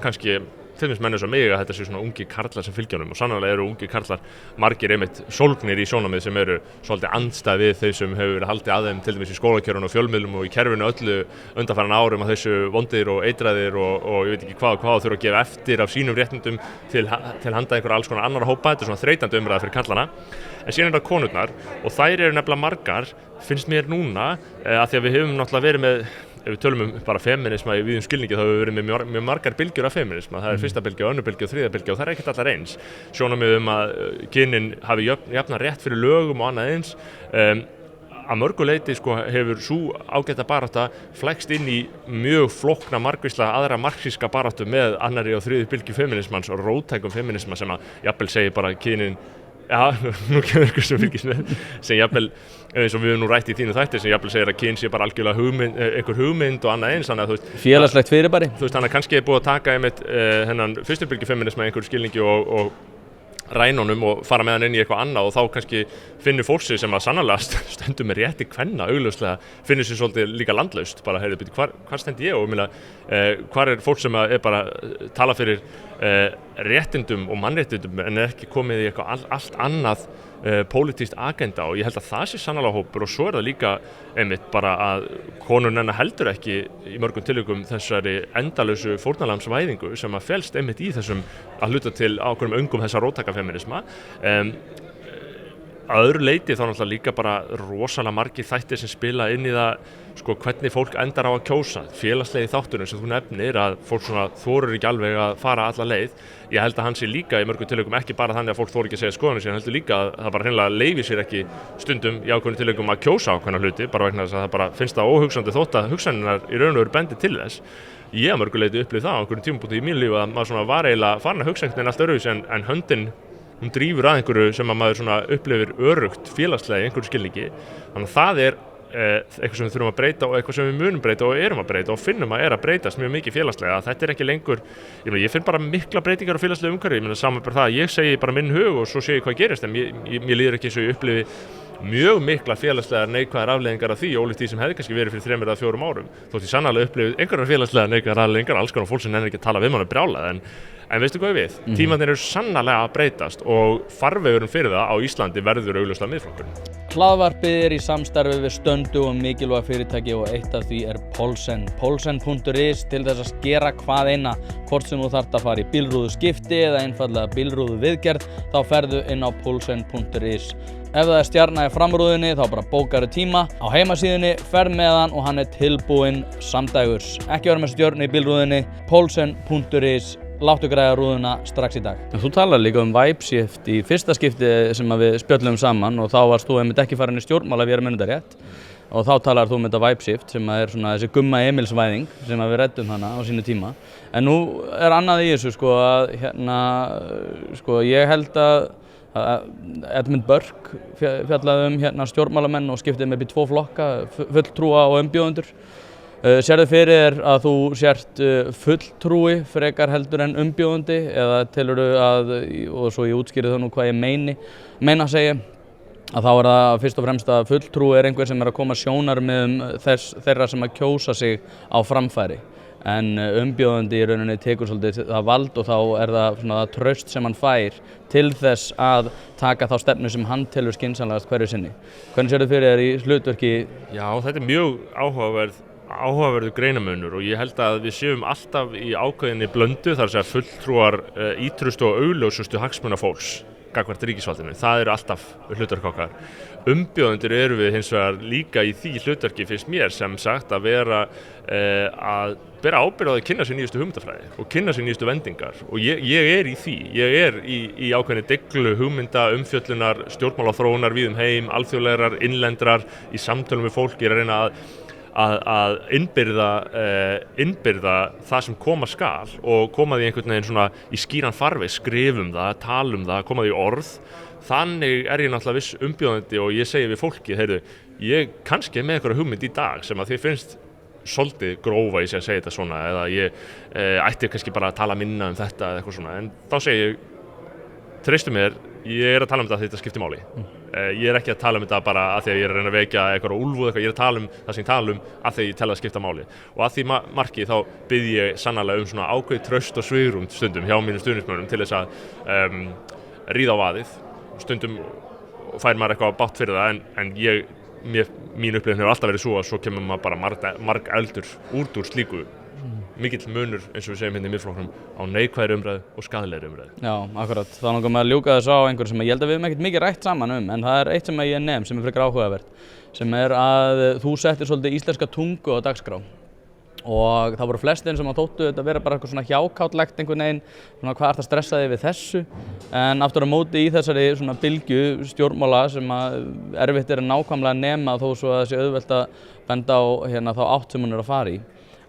kannski til dæmis menn eins og mig að þetta sé svona ungi karlar sem fylgja honum og sannarlega eru ungi karlar margir einmitt sólgnir í sjónarmið sem eru svolítið andstæð við þau sem hefur verið haldið að þeim til dæmis í skólakjörun og fjölmiðlum og í kerfinu öllu undanfarin árum að þessu vondir og eitraðir og ég veit ekki hvað þurfa að gefa eftir af sínum réttindum til handa einhverja alls konar annara hópa, þetta er svona þreytandi umræða fyrir kallana. En síðan það konurnar og þær eru nefnilega margar, finnst mér núna, að því að við höfum náttúrulega verið með ef við tölum bara feminisma í víðum skilningi þá hefur við verið með mjög margar bylgjur af feminisma. Það fyrsta bylgja, önnur bylgja og þriðja bylgja og það ekkert allar eins. Sjónarmið að kynin hafi jafnan rétt fyrir lögum og annað eins. Að mörgu leyti hefur sú ágæta barátta flækst inn í mjög flókna margvíslega aðra marxíska baráttu með annarri og þriðju bylgju feminismans og róttækum feminisma sem að jafnvel segir bara kynin nú kemur ykkur sem fylgist með sem jafnvel, eins og við höfum nú rætt í þínu þætti sem jafnvel segir að kyn sé bara algjörlega einhver hugmynd og annað eins þannig að félagslegt fyrirbæri þannig að kannski búið að taka einmitt hennan fyrsturbyggju feminisma í einhverju skilningi og rænunum og fara með hann inn í eitthvað annað og þá kannski finnur fólk sig sem að sannarlega stundum með rétti kvenna augljóslega finnur sig svolítið líka landlaust bara heyrðu hvar stend ég og hvar fólk sem að bara tala fyrir réttindum og mannréttindum en ekki komið í eitthvað allt annað pólitískt agenda og ég held að það sé sannarlega hópur og svo það líka einmitt bara að konur nenna heldur ekki í mörgum tilvikum þessari endalausu fórnarlamsvæðingu sem að felst einmitt í þessum að hluta til ákveðnum öngum þessa róttækafeminisma. Að öðru leyti þá náttúrulega líka bara rosalega margir þættir sem spila inn í það sko hvernig fólk endar á að kjósa, félagslegi þátturinn sem þú nefnir að fólk svona þorir ekki alveg að fara alla leið. Ég held að hann sé líka í mörgum tilvikum ekki bara þannig að fólk þorir ekki að segja skoðanir sín, heldur líka að það bara hreinlega leyfir sér ekki stundum í ákveðnum tilvikum að kjósa ákveðna hluti, bara vegna þess að það bara finnst það óhugsandi þótt að hugsanirnar í raun og veru bendi til þess. Ég að mörgu leyti upplifði það á einhverjum tímapunkti í mínu lífi að maður svona var eiginlega farin að hugsa einhvern veginn allt öðruvísi en höndin hún drífur að einhverju sem að maður svona upplifir örugt félagslega í einhverju skilningi. Þannig að það eitthvað sem við þurfum að breyta og eitthvað sem við munum breyta og erum að breyta og finnum að breytast mjög mikið félagslega. Þetta ekki lengur, ég finn bara mikla breytingar á félagslega umhverfi, saman bara það að ég segi bara minn hug og svo sé ég hvað gerist, en mér líður ekki eins og ég upplifi mjög mikla félagslega neikvæðar afleiðingar af því, ólíkt því sem hefði kannski verið fyrir 3 eða 4 árum. Þótt ég sannarlega upplifið einhverjar félagslega neikvæðar afleiðingar, alls konar fólk sem nennir ekki að tala við mann og brjálað, en veistu hvað við? Tímarnir eru sannarlega að breytast og farvegurinn fyrir það á Íslandi verður augljóslega Miðflokkurinn. Hlaðvarpið í samstarfi við stöndu og mikilvæg fyrirtæki og eitt af því Poulsen. Poulsen.is til þess að skera hvað eina, hvort sem þú þarft að fara í bílrúðu skipti eða einfallega bílrúðu viðgerð, þá ferðu inn á Poulsen.is. Ef það stjarna í framrúðinni þá bara bókaru tíma á heimasíðunni, ferð með hann og hann tilbúinn samdægurs. Ekki vera með stjörnu í bílrúðinni, Poulsen.is. Láttu græða rúðuna strax í dag. Þú talar líka vibe shift í fyrsta skipti sem við spjöllum saman og þá varst þú einmitt ekki farin í stjórnmál ef ég munið þetta rétt. Og þá talar þú þetta vibe shift sem svona þessi Gumma Emilsvæðing sem við ræddum hana á sínu tíma. En nú annað í þessu sko að ég held að Edmund Burke fjallaði stjórnmálamenn og skiptið með upp í 2 flokka, fulltrúa og umbjóðendur. Sérðu fyrir þér að þú sért fulltrúi frekar heldur en umbjóðandi eða telurðu að, og svo ég útskýri það nú hvað ég meina að segja, að þá það fyrst og fremst að fulltrúi einhver sem að koma sjónarmiðum þeirra sem að kjósa sig á framfæri. En umbjóðandi í rauninni tekur svolítið það vald og þá það svona það traust sem hann fær til þess að taka þá stefnu sem hann telur skynsamlegast hverju sinni. Hvernig sérðu fyrir þér í hlutverki? Já, þetta mjög áhugaverður greinamunur og ég held að við séum alltaf í ákveðinni blöndu, þar að segja fulltrúar ítrustu og augljósustu hagsmuna fólks gagnvart ríkisvaldinu. Það eru alltaf hlutverk okkar. Umbjóðendur eru við hins vegar líka í því hlutverki finnst mér sem sagt að vera að bera ábyrgð á að kynna sér nýjustu hugmyndafræði og kynna sér nýjustu vendingar og ég í því. Ég í ákveðinni deglu hugmynda, umfjöllunar, stjórnmálaþróunar víðum heim, alþjóðlegrar, innlendrar, í samtölum við fólk, ég að reyna að innbyrða það sem koma skal og koma því einhvern veginn svona í skýran farveg, skrifum það, talum það, koma því í orð. Þannig ég náttúrulega viss umbjóðandi og ég segi við fólki, heyrðu, ég kannski með einhverja hugmynd í dag sem að þið finnst svolítið grófa í sig að segja þetta svona eða ég ætti kannski bara að tala minna um þetta eða eitthvað svona, en þá segi ég, treystu mér, ég að tala um þetta að þetta skiptir máli. Ég ekki að tala um þetta bara að því að ég að reyna að vekja eitthvað úlfúð eitthvað, ég að tala um það sem ég tala um að því ég tel að skipta máli. Og að því marki þá bið ég sannarlega svona ákveðið traust og svigrúm stundum hjá mínum stuðningsmönnum til þess að ríða á vaðið. Stundum fær maður eitthvað bátt fyrir það en mín upplifun hefur alltaf verið svo að svo kemur maður bara marg eldur út úr slíku. Mikill munur, eins og við segjum hérna í Miðflokknum, á neikvæðri umræðu og skaðlegri umræðu. Já, akkurat. Þá langar maður að ljúka þess á einhverju sem ég held að við höfum ekkert mikið rætt saman en það eitt sem ég nefn sem frekar áhugavert, sem að þú settir svolítið íslenska tungu á dagskrá. Og það voru flestir sem þóttu þetta vera bara eitthvað svona hjákátlegt einhvern veginn, svona hvað að stressa þig við þessu, en aftur á móti í þessari svona bylgju stjórnmála sem að erfitt að nákvæmlega nema þó svo að það sé auðvelt að benda á þá átt sem hún að fara í.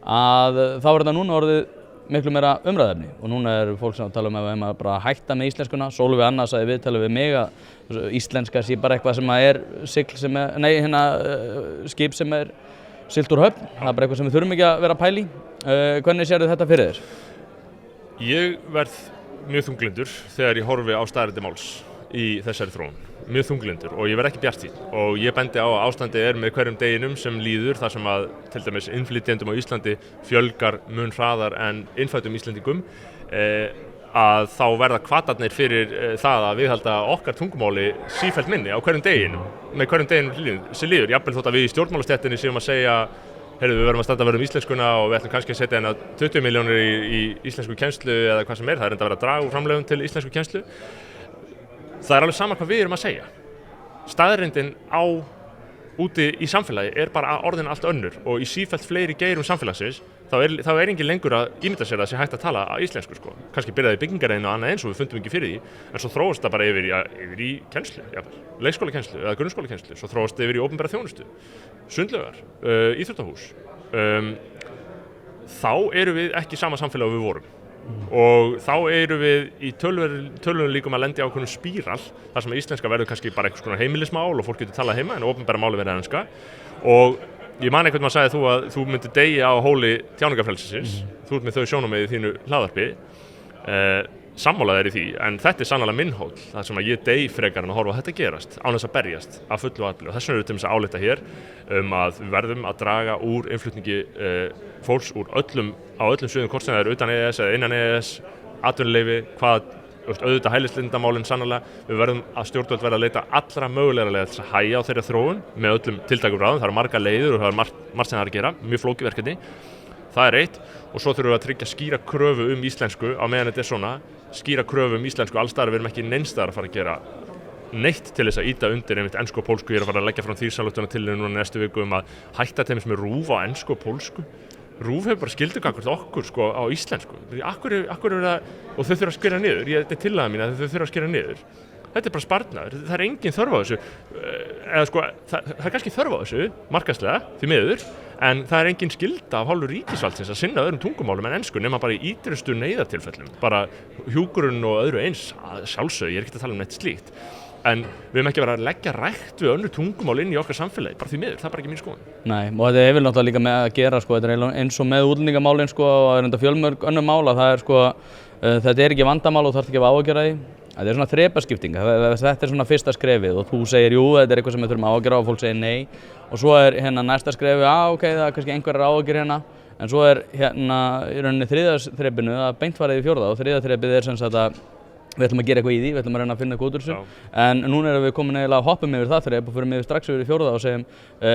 Að þá þetta núna orðið miklu meira umræðefni og núna fólk sem tala um að bara hætta með íslenskuna. Sólveig Anna sagði viðtalið við mig að íslenska sé bara eitthvað sem skip sem siglt úr höfn. Það bara eitthvað sem við þurfum ekki að vera að pæla í. Hvernig sérðu þetta fyrir þér? Ég verð mjög þunglyndur þegar ég horfi á staðreyndir máls í þessari þróun. Mjög þunglyndur og ég verð ekki bjartsýnn og ég bendi á að ástandið með hverjum deginum sem líður þar sem að til dæmis innflytjendum á Íslandi fjölgar mun hraðar en innfæddum Íslendingum. að þá verða hvatarnir fyrir það að viðhalda okkar tungumáli sífellt minni á hverjum deginum, með hverjum deginum sem líður, jafnvel þótt að við í stjórnmálastéttinni séum að segja, heyrðu, við verðum að standa að vera íslenskuna og við ætlum kannski að setja 20 milljónir í íslensku kennslu eða hvað sem það enda að vera að draga úr framlögum til íslensku kennslu. Það alveg sama hvað við erum að segja. Staðreyndin úti í samfélagi bara orðin allt önnur og í sífellt fleiri geirum samfélagsins þá er engin lengur að ímynda sér að sé hægt að tala íslensku sko. Kannski byrjaði byggingareiðin og annað eins og við fundum ekki fyrir því, en svo þróast það bara yfir í kennslu, leikskólakennslu eða grunnskólakennslu, svo þróast það yfir í opinbera þjónustu, sundlaugar, íþróttahús. Þá erum við ekki sama samfélag og við vorum. Og þá erum við í tölvöru líkum að lendi á einhvern spíral þar sem íslenska verður kannski bara einhvers konar heimilismál og fólk getur talað heima en opinbera máli verður enska og ég man einhvern veginn að sagði að þú myndir deyja á hóli tjáningafrelsisins þú ert með þau sjónarmið í þínu hlaðvarpi sammála þér í því en þetta sannarlega minn hól þar sem að ég dey frekar en að horfa að þetta gerast án þess að berjast af fullu og afli og þess vegna erum við til þess að álita hér að við verðum að draga úr innflutningi fólks úr á öllum sviðum hvort sem það utan EES eða innan EES, atvinnuleyfi, auðvitað hælisleitendamálin sannarlega, við verðum að stjórnvöld verða að leita allra mögulegra leiða til að hægja á þeirra þróun með öllum tiltækum ráðum, það eru margar leiðir og það er margt sem það er að gera, mjög flókið verkefni, það er eitt og svo þurfum við að tryggja skýra kröfu íslensku á meðan þetta svona, skýra kröfu íslensku allstaðar, við erum ekki neinstaðar að fara að gera neitt til þess að ýta undir einmitt ensku og pólsku, ég er að fara að leggja fram þingsályktun núna næstu viku að hætta þeim sem er RÚV á ensku og pólsku. RÚV hefur bara skyldu gagnvart okkur sko á íslensku. Akkur er það, og þau þurfa að skera niður, þetta er tillaga mín að þau þurfa að skera niður. Þetta er bara sparnaður, það er engin þörf á þessu, eða sko, það er kannski þörf á þessu, markaðslega, því miður, en það er engin skylda af hálfu ríkisvaldsins að sinna öðrum tungumálum en ensku nema bara í ýtrustu neyðartilfellum, bara hjúkrun og öðru eins, sjálfsögðu, ég er ekki að tala um neitt slíkt. En við höfum ekki verið að leggja rækt við önnur tungumál inn í okkar samfélagi, bara því miður, það er bara ekki mín skoðun. Nei, og þetta er náttúrulega líka með að gera, sko, þetta er eins og með útlendingamálin, sko, og það er enda fjölmörg önnur mál að það er, sko, þetta er ekki vandamál og þarf ekki að ágjöra því. Þetta er svona þrepaskipting, þetta er svona fyrsta skrefið og þú segir, jú, þetta er eitthvað sem við þurfum að ágjöra og fólk segir nei og svo er hérna næsta skrefið, ok, það er kannski einhverjar ágjöra hérna, en svo er hérna í rauninni þriðja þrepinu að beint farið í fjórða og þriðja þrepið er sem sagt að við ætlum að gera eitthvað í því, við ætlum að reyna að finna eitthvað út úr þessu. En núna erum við komin eiginlega að hoppum yfir það þrep og förum yfir strax yfir í fjórða og segjum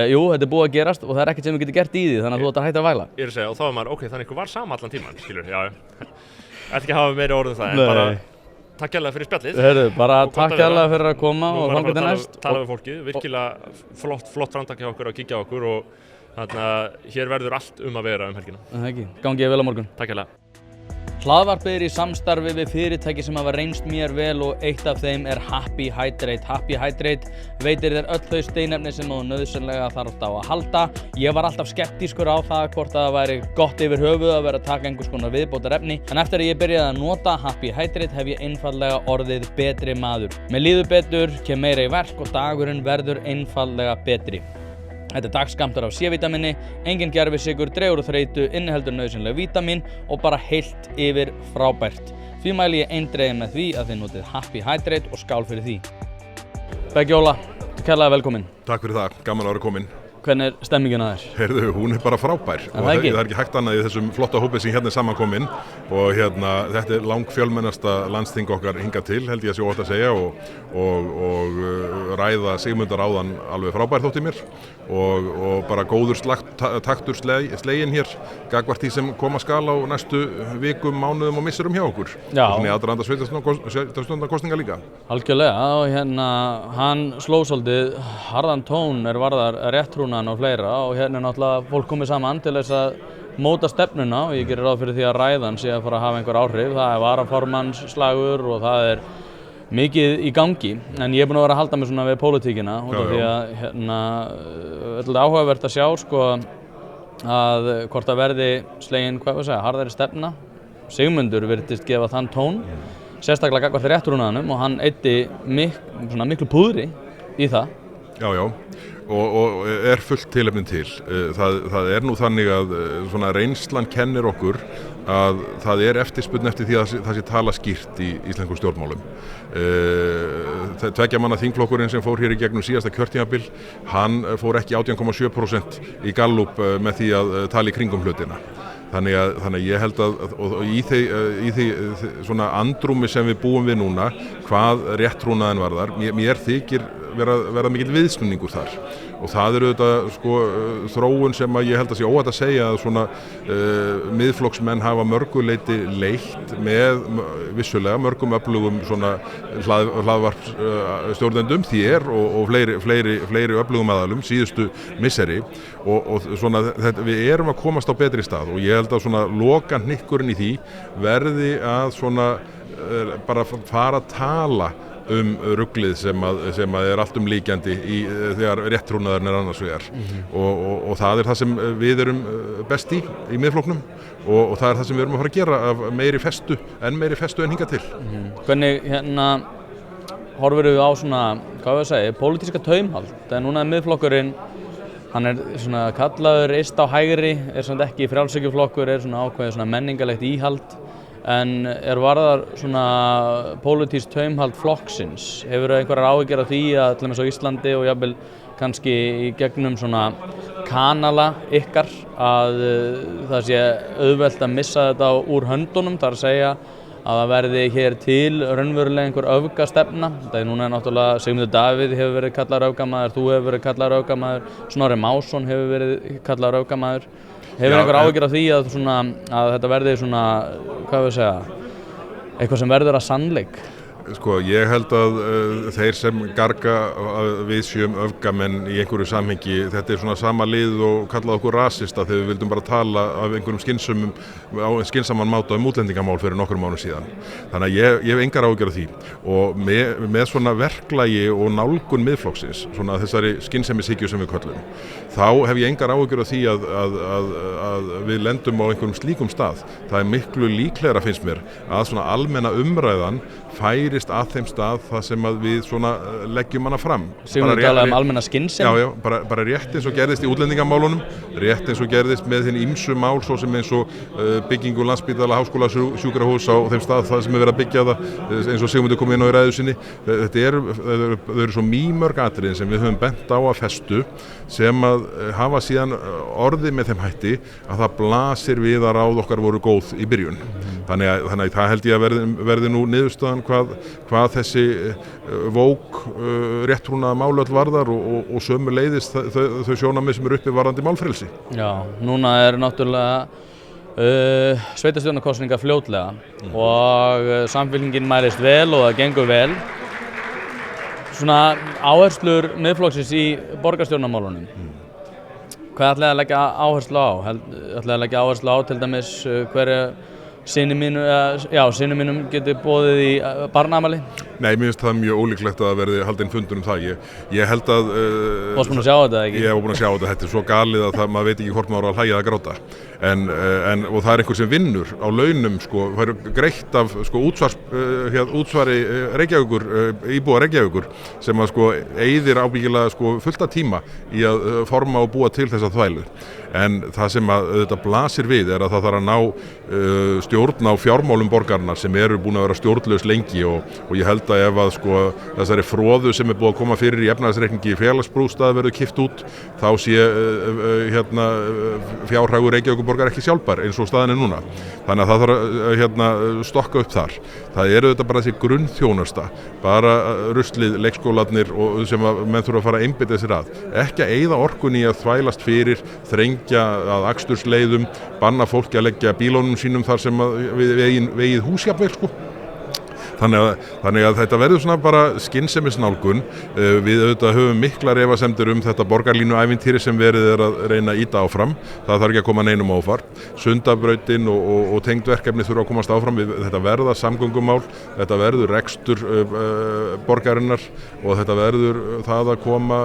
jú, þetta er búið að gerast og það er ekkert sem við getum gert í því, þannig að þú ætti að hætta að væla. Ég er að segja og þá er maður, ok, þannig ykkur var sama allan tíman, skilur, já. Ætti ekki að hafa meiri orð það, en bara takk hérlega fyrir spjallið. Heyrðu, bara takk hérlega fyrir að koma og þangað til næst. Tala við fólkið, virkilega flott framtak hjá okkur og kíkja á okkur og þannig að hér verður allt að vera helgina. Það ekki, gangi vel á morgun. Takk hérlega. Hlaðvarpið er í samstarfi við fyrirtæki sem hafa reynst mér vel og eitt af þeim er Happy Hydrate. Happy Hydrate veitir þér öll þau steinefni sem þú nauðsynlega þarft á að halda. Ég var alltaf skeptískur á það hvort það væri gott yfir höfuð að vera að taka einhvers konar viðbótarefni. En eftir að ég byrjaði að nota Happy Hydrate hef ég einfaldlega orðið betri maður. Mér líður betur, kem meira í verk og dagurinn verður einfaldlega betri. Þetta er dagskammtur af C-vítamini, engin gervisykur, dregur úr þreytu, inniheldur nauðsynleg vítamín og bara heilt yfir frábært. Því mæli ég eindregið með því að þið notið Happy Hydrate og skál fyrir því. Beggi Óla, kærlega velkomin. Takk fyrir það, gaman að vera komin. Hvernig er stemmingin að þér? Heyrðu, hún er bara frábær og það er ekki hægt annað í þessum flotta hópi sem hérna er samankominn og þetta er langfjölmennasta landsþing okkar hingað til, held ég að sé óhætt að segja og ræða Sigmundar áðan alveg frábær þótti mér og bara góður taktur sleginn hér gagnvart því sem koma skal á næstu vikum, mánuðum og misserum hjá okkur. Já. Þannig aðdraganda sveitarstjórnarkosninga líka. Algjörlega, og hann sló svolítið harðan tón varðar réttrúnan og fleira og hérna er náttúrulega fólk komið saman til þess að móta stefnuna og ég gerir ráð fyrir því að ræðan sé að fara að hafa einhver áhrif. Það er varaformannsslagur og það er mikið í gangi, en ég er búinn að vera að halda mig svona við pólitíkina út af því að áhugavert að sjá sko að hvort það verði slegin, harðari stefna. Sigmundur virtist gefa þann tón, sérstaklega gagnvart réttrúnaðanum og hann eyddi miklu púðri í það. Já, og er fullt tilefni til. Það er nú þannig að svona reynslan kennir okkur að það er eftirspurn eftir því að það sé tala skýrt í íslenskum stjórnmálum. Tveggja manna þingflokkurinn sem fór hér í gegnum síðasta kjörtímabil, hann fór ekki 18,7% í Gallup með því að tala í kringum hlutina. þannig að ég held að og í því svona andrúmi sem við búum við núna, hvað réttrúnaðinn varðar, mér þykir verða mikill viðsnúningur þar og það þetta þróun sem að ég held að sé óhætt að segja að svona miðflokksmenn hafa mörguleiti leitt með vissulega mörgum öflugum svona hlaðvarpsstjórnendum þér og fleiri öflugum aðalum síðustu misseri og svona við erum að komast á betri stað og ég held að svona lokahnykkurinn í því verði að svona bara fara að tala ruglið sem að allt líkjandi þegar réttrúnaðurinn annars vegar og það það sem við erum best í miðflokknum og það það sem við erum að fara að gera af meiri festu en hingað til. Hvernig horfum við á svona, hvað við að segja, pólitíska taumhald? Það núna miðflokkurinn, hann svona kallaður yst á hægri, samt ekki frjálshyggjuflokkur, svona ákveðið svona menningarlegt íhald. En varðar svona pólitískt taumhald flokksins? Hefurðu einhverjar áhyggjur af því að til dæmis á Íslandi og jafnvel kannski í gegnum svona kanala ykkar að það sé auðvelt að missa þetta úr höndunum, þar að segja að það verði hér til raunverulega einhver öfgastefna? Það núna náttúrulega Sigmundur Davíð hefur verið kallaður öfgamaður, þú hefur verið kallaður öfgamaður, Snorri Másson hefur verið kallaður öfgamaður. Hefur einhver áhyggjur af því að þetta verði svona, hvað við segja, eitthvað sem verður að sannleik? Ég held að þeir sem garga við séum öfgamenn í einhverju samhengi, þetta svona sama lið og kallað okkur rasista þegar við vildum bara tala af einhverjum skynsaman máta útlendingamál fyrir nokkrum mánuðum síðan. Þannig að ég hef engar áhyggjur af því og með svona verklagi og nálgun miðflokksins, svona þessari skynsemishyggju sem við köllum, þá hef ég engar áhyggjur af því að við lendum á einhverjum slíkum stað. Það miklu líklegra finnst mér að svona almenna umræðan færist að þeim stað það sem að við svona leggjum hana fram. Sigmundur talaði almenna skynsemi? Já, bara rétt eins og gerðist í útlendingamálunum, rétt eins og gerðist með þinn ýmsu mál svo sem eins og byggingu Landspítala háskólasjúkrahús á þeim stað það sem verið að byggja það eins og Sigmundur kom inn á í ræðu sinni. Þau eru svo mýmörg atriðin sem við höfum bent á að festu sem að hafa síðan orðið með þeim hætti að það blasir við að ráð okkar voru góð í byrjun. Þannig að það held ég að verði nú niðurstaðan hvað þessi vók réttrúnaða málöld varðar og sömuleiðis þau sjónarmið sem eru uppi varðandi málfrelsi. Já, núna náttúrulega sveitarstjórnarkosningar fljótlega og Samfylkingin mælist vel og það gengur vel. Svona áherslur miðflokksins í borgarstjórnarmálunum. Hvað ætlaði að leggja áherslu á? Ætlaði að leggja áherslu á til dæmis hverja syni mínum getur boðið í barnaafmæli? Nei, mér finnst það mjög ólíklegt að verði haldinn fundur það. Ég held að... Þú varst búinn að sjá þetta, ekki? Ég var búinn að sjá þetta. Þetta svo galið að maður veit ekki hvort maður á að hlæja eða gráta. Og það einhver sem vinnur á launum, það greitt af útsvari Reykjavíkur, íbúa Reykjavíkur, sem að eyðir ábyggilega fullt af tíma í að forma og búa til þessa þvælu. En það sem að þetta blasir við að það þarf að ná stjórn á fjármálum borgarinnar sem eru búin að vera stjórnlaus lengi og ég held að ef að þessari froðu sem búið að koma fyrir í efnahagsreikningi í félagsbrústað verður kippt út, þá sé fjárhagur Reykjavíkurborgar ekki sjálfbær eins og staðan núna. Þannig að það þarf að stokka upp þar. Það þetta bara þessi grunnþjónusta, bara ruslið, leikskólarnir og sem að menn þurfa að fara að einbeita sér að. Ekki að eyða orkunni að þvælast fyrir, þrengja að akstursleiðum, banna fólki að leggja bílónum sínum þar sem vegið húsjafnvel. Þannig að þetta verður svona bara skynsemisnálgun. Við höfum miklar efasemdir þetta borgarlínuævintýri sem verið að reyna að ýta áfram. Það þarf ekki að koma neinum áfar. Sundabrautin og tengd verkefni þurfa að komast áfram. Þetta verða samgöngumál, þetta verður rekstur borgarinnar og þetta verður það að koma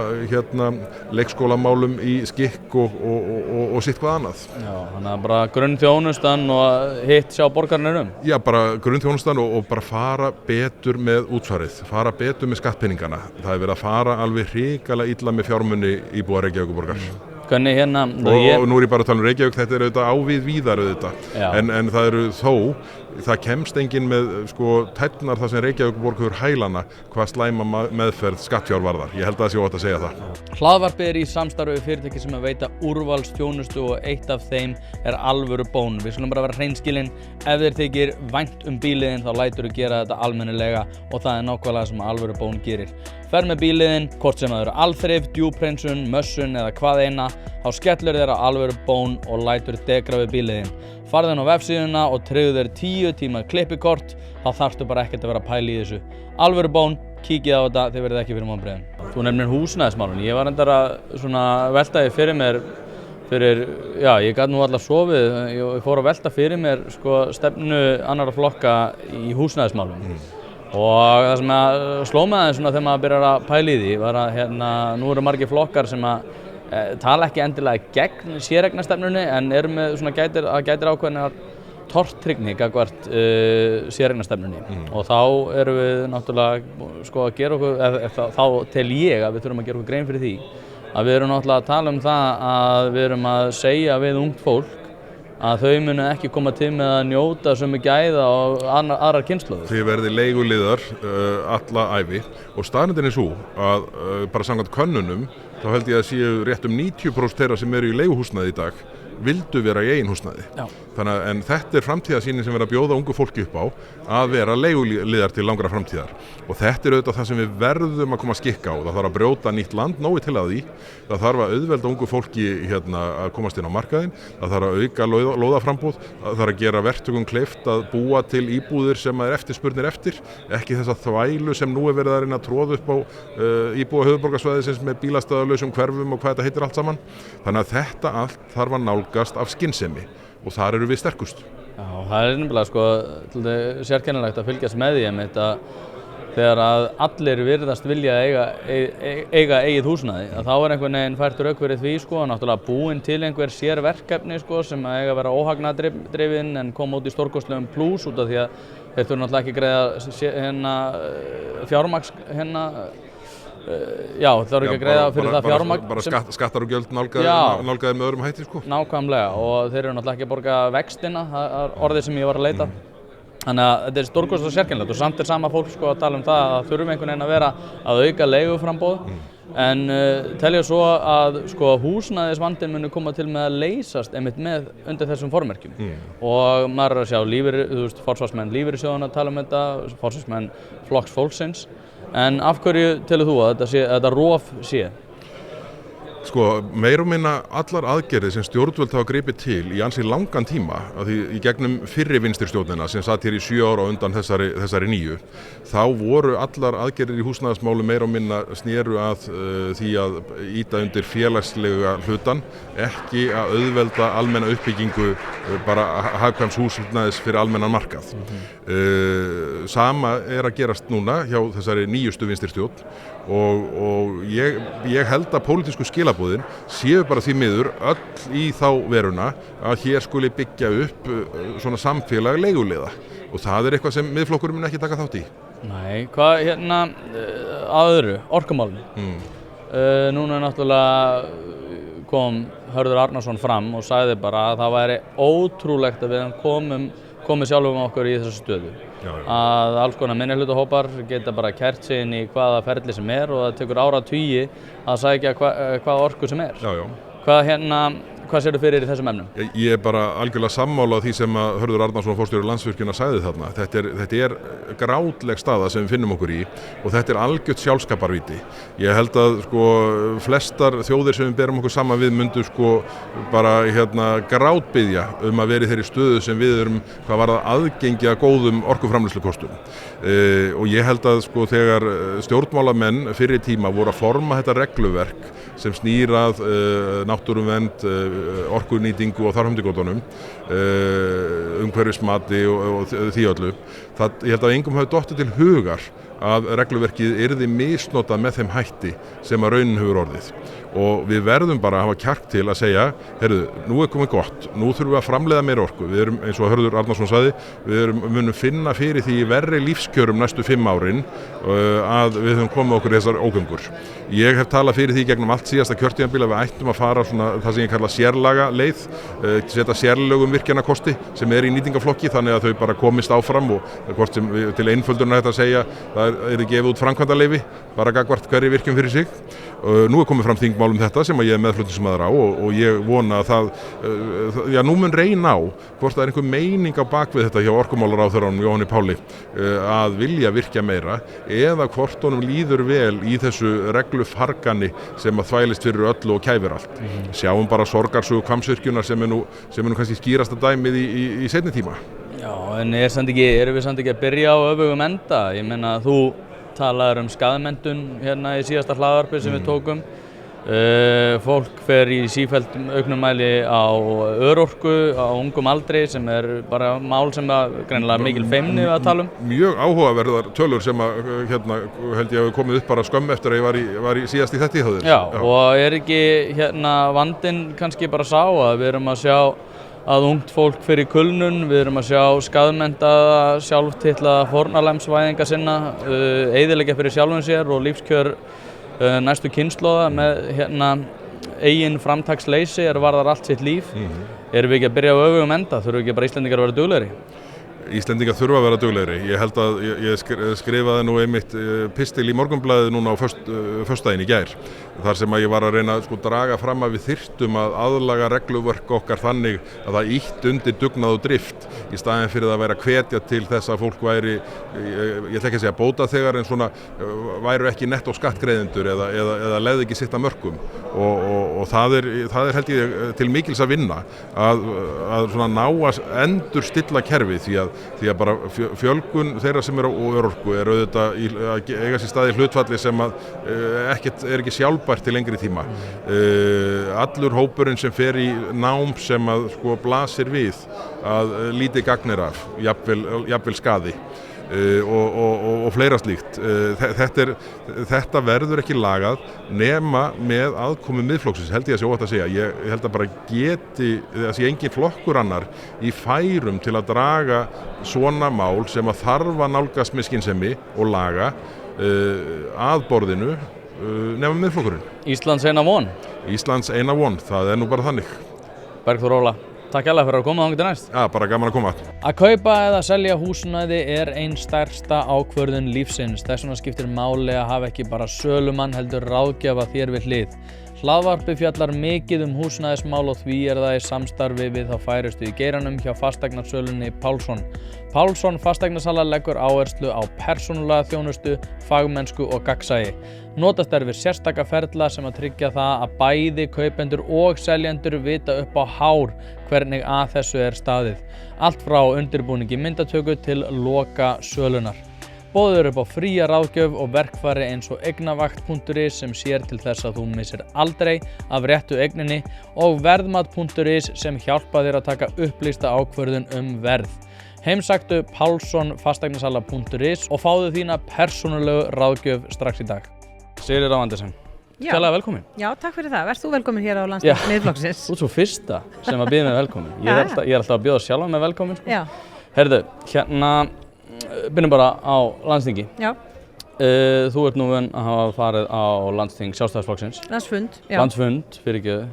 leikskólamálum í skikk og sitt hvað annað. Já, þannig að bara grunnþjónustan og hitt sjá borgarinnar um? Já, bara grunnþjónustan og bara fara betur með útsvarið, fara betur með skattpenningana. Það verið að fara alveg hrikalega illa með fjármuni íbúa Reykjavíkurborgar. Hvernig hérna og nú er ég bara að tala Reykjavík, þetta er auðvitað ávið víðar auðvitað en það eru þó, það kemst enginn með sko tærnar þar sem Reykjavíkurborg hefur hælana hvað slæma meðferð skattfjárvarðar, ég held að það sé óhætt að segja það. Hlaðvarpið er í samstarfi við fyrirtæki sem veita úrvalsþjónustu og eitt af þeim er Alvöru Bón. Við skulum bara vera hreinskilin, ef þér þykir vænt bíliðin þá læturðu gera þetta almennilega og það er nákvæmlega sem Alvöru Bón gerir. Ferð með bíliðin, hvort sem það eru alþrif, djúphreinsun, mössun eða hvað eina, þá skellur þér á Alvöru Bón og lætur degra við bíliðin. Farðu inn á vefsíðuna og tryggðu þér 10 tíma klippikort, þá þarftu bara ekkert að vera að pæla í þessu. Alvöru Bón, kíkið á þetta, þið verðið ekki fyrir vonbrigðum. Þú nefnir húsnæðismálin, ég var reyndar að velta því fyrir mér ég gat nú allar sofið, ég fór að velta fyrir mér sko stefnu annarra flokka í húsnæðismálum. Og það sem sló mig aðeins svona þegar maður byrjar að pæla í því var að nú eru margir flokkar sem að tala ekki endilega gegn séreignarstefnunni en eru með svona gætir ákveðnar tortryggni gagnvart séreignarstefnunni og þá erum við náttúrulega sko að gera okkur, þá tel ég að við þurfum að gera okkur grein fyrir því að við erum náttúrulega að tala um það að við erum að segja við ungt fólk að þau munu ekki koma til með að njóta sömu gæða og aðrar kynslóðir. Þið verði leiguliðar alla ævi og staðreyndin er svo að bara samkvæmt könnunum þá held ég að séu rétt 90% þeirra sem eru í leiguhúsnæði í dag vildu vera í eigin húsnæði. En þetta er framtíðarsýnin sem verður að bjóða ungu fólki upp á að vera leiguliðar til langra framtíðar og þetta er auðvitað það sem við verðum að koma að skikka á. Það þarf að brjóta nýtt land nógu til að því, það þarf að auðvelda ungu fólki að komast inn á markaðinn, það þarf að auka lóðaframbúð, það þarf að gera verktökum kleift að búa til íbúðir sem er eftirspurnir eftir, ekki þessa þvælu sem nú er verið að reyna að tróða upp á íbúa höfuðborgarsvæðisins með bílastæðalausum hverfum og hvað þetta heitir allt saman. Þannig að þetta allt þarf að nálgast af skynsemi og þar eru við sterkust. Já, það er nefnilega sko sérkennilegt að fylgjast með því að þegar að allir virðast vilja eiga eigið húsnæði að þá er einhvern veginn fært rök fyrir því sko náttúrulega búin til einhver sérverkefni sko sem eiga að vera óhagnaðardrifin en koma út í stórkostlegum plús út af því að þeir þurfa náttúrulega ekki greiða fjármagns það eru ekki að greiða fyrir það fjármagn bara skattar og gjöld nálgaðir með öðrum hætti sko. Nákvæmlega og þeir eru náttúrulega ekki að borga vextina, það er orðið sem ég var að leita. Þannig að þetta er stórkostlega sérkennilegt og samt er sama fólk sko að tala um það að þurfum einhvern veginn að vera að auka leiguframboð en telja svo að sko húsnæðisvandinn muni koma til með að leysast einmitt með undir þessum formerkjum og maður er að sjá forsvarsmenn lífeyrissjóðanna tala um þetta, forsvarsmenn Flokks fólksins en af hverju telur þú að þetta rof sé? Sko, meir og minna allar aðgerðir sem stjórnvöld hafa gripið til í ansi langan tíma, af því í gegnum fyrri vinstristjórnina sem satt hér í 7 ára undan þessari nýju, þá voru allar aðgerðir í húsnæðismálu meir og minna snéru að því að ýta undir félagslega hlutan, ekki að auðvelda almenna uppbyggingu bara hagkvæms húsnæðis fyrir almennan markað. Sama er að gerast núna hjá þessari nýjustu vinstristjórn og ég held að pólitísku skilaboðin séu bara því miður öll í þá veruna að hér skuli byggja upp svona samfélag leiguliða og það er eitthvað sem Miðflokkurinn mun ekki taka þátt í. Nei, hvað að öðru, orkumálinu. Núna náttúrulega kom Hörður Arnarsson fram og sagði bara að það væri ótrúlegt að við komum sjálfum okkur í þessu stöðu. Að alls konar minnihlutahópar geta bara kært sig inn í hvaða ferli sem er og það tekur áratugi að sækja hvaða orku sem er. Hvað sérðu fyrir í þessum efnum? Ég er bara algjörlega sammála því sem að Hörður Arnarsson forstjóri Landsvirkjunar sagði þarna. Þetta er grátleg staða sem við finnum okkur í og þetta er algjört sjálfskaparvíti. Ég held að sko flestar þjóðir sem við berum okkur saman við myndu sko bara grátbiðja að vera í þeirri stöðu sem við erum hvað varðar aðgengi að góðum orkuframleiðslukostum. Og ég held að sko þegar stjórnmálamenn fyrri tíma voru að forma þetta regluverk sem snýr að náttúruvernd, orkunýtingu og þarfamdíkótunum, umhverfismati og því öllu. Ég held að engum hafi dottið til hugar að regluverkið yrði misnotað með þeim hætti sem að raunin hefur orðið. Og við verðum bara að hafa kjark til að segja, heyrðu, nú er komið gott, nú þurfum við að framleiða meira orku. Við erum, eins og Hörður Arnarsson sagði, munum finna fyrir því í verri lífskjörum næstu 5 árin að við höfum komið okkur í þessar ógöngur. Ég hef talað fyrir því gegnum allt síðasta kjörtímabil að við ættum að fara svona það sem ég kalla sérlaga leið, setja sérlögum virkjanakosti sem í nýtingaflokki þannig að þau bara komist áfram og hvort sem til einföldunar þetta að segja það gefið út framkvæmdaleyfi bara gagnvart hverri virkjun fyrir sig. Nú komið fram þingmál þetta sem að ég meðflutningsmaður á og ég vona að það, nú mun reyna á hvort það einhver meining á bakvið þetta hjá orkumálaráðherranum Jóhanni Páli að vilja virkja meira eða hvort honum líður vel í þessu reglufargani sem að þvælist fyrir öllu og kæfir allt. Sjáum bara sorgarsögu Hvammsvirkjunar sem er nú kannski skýrasta dæmið í seinni tíma. Já, en erum við samt ekki að byrja á öfugum enda? Ég meina þú talaður skaðmenntun hérna í síðasta hlaðvarpi sem við tókum. Fólk fer í sífellt auknum mæli á örorku á ungum aldri sem bara mál sem greinilega mikil feimni við að tala um. Mjög áhugaverðar tölur sem að held ég að komið upp bara skömm eftir að ég var í síðast í þetta í höfður. Já, og ekki vandinn kannski bara sá að við erum að sjá að ungt fólk fyrir kulnun, við erum að sjá skaðmenntaða, sjálftillaða fórnarlæmsvæðinga sinna, eyðileggja fyrir sjálfum sér og lífskjör næstu kynslóða með eigin framtaksleysi varðar allt sitt líf. Erum við ekki að byrja á öfugum enda? Þurfum við ekki bara Íslendingar að vera duglegri? Íslendingar þurfa að vera duglegri. Ég held að ég skrifaði nú einmitt pistil í Morgunblaðið núna á föstudaginn í gær. Þar sem að ég var að reyna að draga fram að við þyrftum að aðlaga regluverk okkar þannig að það ýtt undir dugnað og drift í staðinn fyrir að vera hvetja til þess að fólk væri, ég ætla ekki að segja bótaþegar en svona væru ekki nettó skattgreiðendur eða legði ekki sitt að mörkum og það er held ég til mikils að vinna að svona ná að endurstilla kerfið því að bara fjölgun þeirra sem eru á örorku auðvitað að eiga sér stað í hlutfalli sem að ekki sjálfbært til lengri tíma. Allur hópurinn sem fer í nám sem að blasir við að lítið gagnir af, jafnvel skaði og fleira slíkt. Þetta verður ekki lagað nema með aðkomu Miðflokksins, held ég að sé óhætt að segja. Ég held að bara það sé engin flokkur annar í færum til að draga svona mál sem að þarf að nálgast með skynsemi og laga að borðinu nema Miðflokkurinn. Íslands eina von? Íslands eina von, það nú bara þannig. Bergþór Óla, takk hérlega fyrir að koma þangað til næst. Já, bara gaman að koma. Að kaupa eða selja húsnæði ein stærsta ákvörðun lífsins. Þess vegna skiptir máli að hafa ekki bara sölumann heldur ráðgjafa þér við hlið. Hlaðvarpið fjallar mikið húsnæðismál og því það í samstarfi við þá færustu í geiranum hjá fasteignasölunni Pálsson. Pálsson fasteignasala leggur áherslu á persónulega þjónustu, fagmennsku og gagnsæi. Notast við sérstaka ferla sem að tryggja það að bæði kaupendur og seljendur vita upp á hár hvernig að þessu staðið. Allt frá undirbúningi myndatöku til loka sölunar. Boðið upp á fría ráðgjöf og verkfæri eins og eignavakt.is sem sér til þess að þú missir aldrei af réttu eigninni og verðmat.is sem hjálpa þér að taka upplýsta ákvörðun verð. Heimsæktu pálssonfasteignasala.is og fáðu þína persónulegu ráðgjöf strax í dag. Sigríður Á Andersen, kærlega velkomin. Já, takk fyrir það. Verð þú velkomin hér á landsþing Miðflokksins. Þú ert svo fyrsta sem að býða mig velkomin. Ég er alltaf að bjóða sjálfa mig velkomin. Já. Herðu, byrjum bara á landsþingi. Já. Þú ert nú vön að hafa farið á landsþing Sjálfstæðisflokksins. Landsfund, já. Landsfund, fyrirgefðu.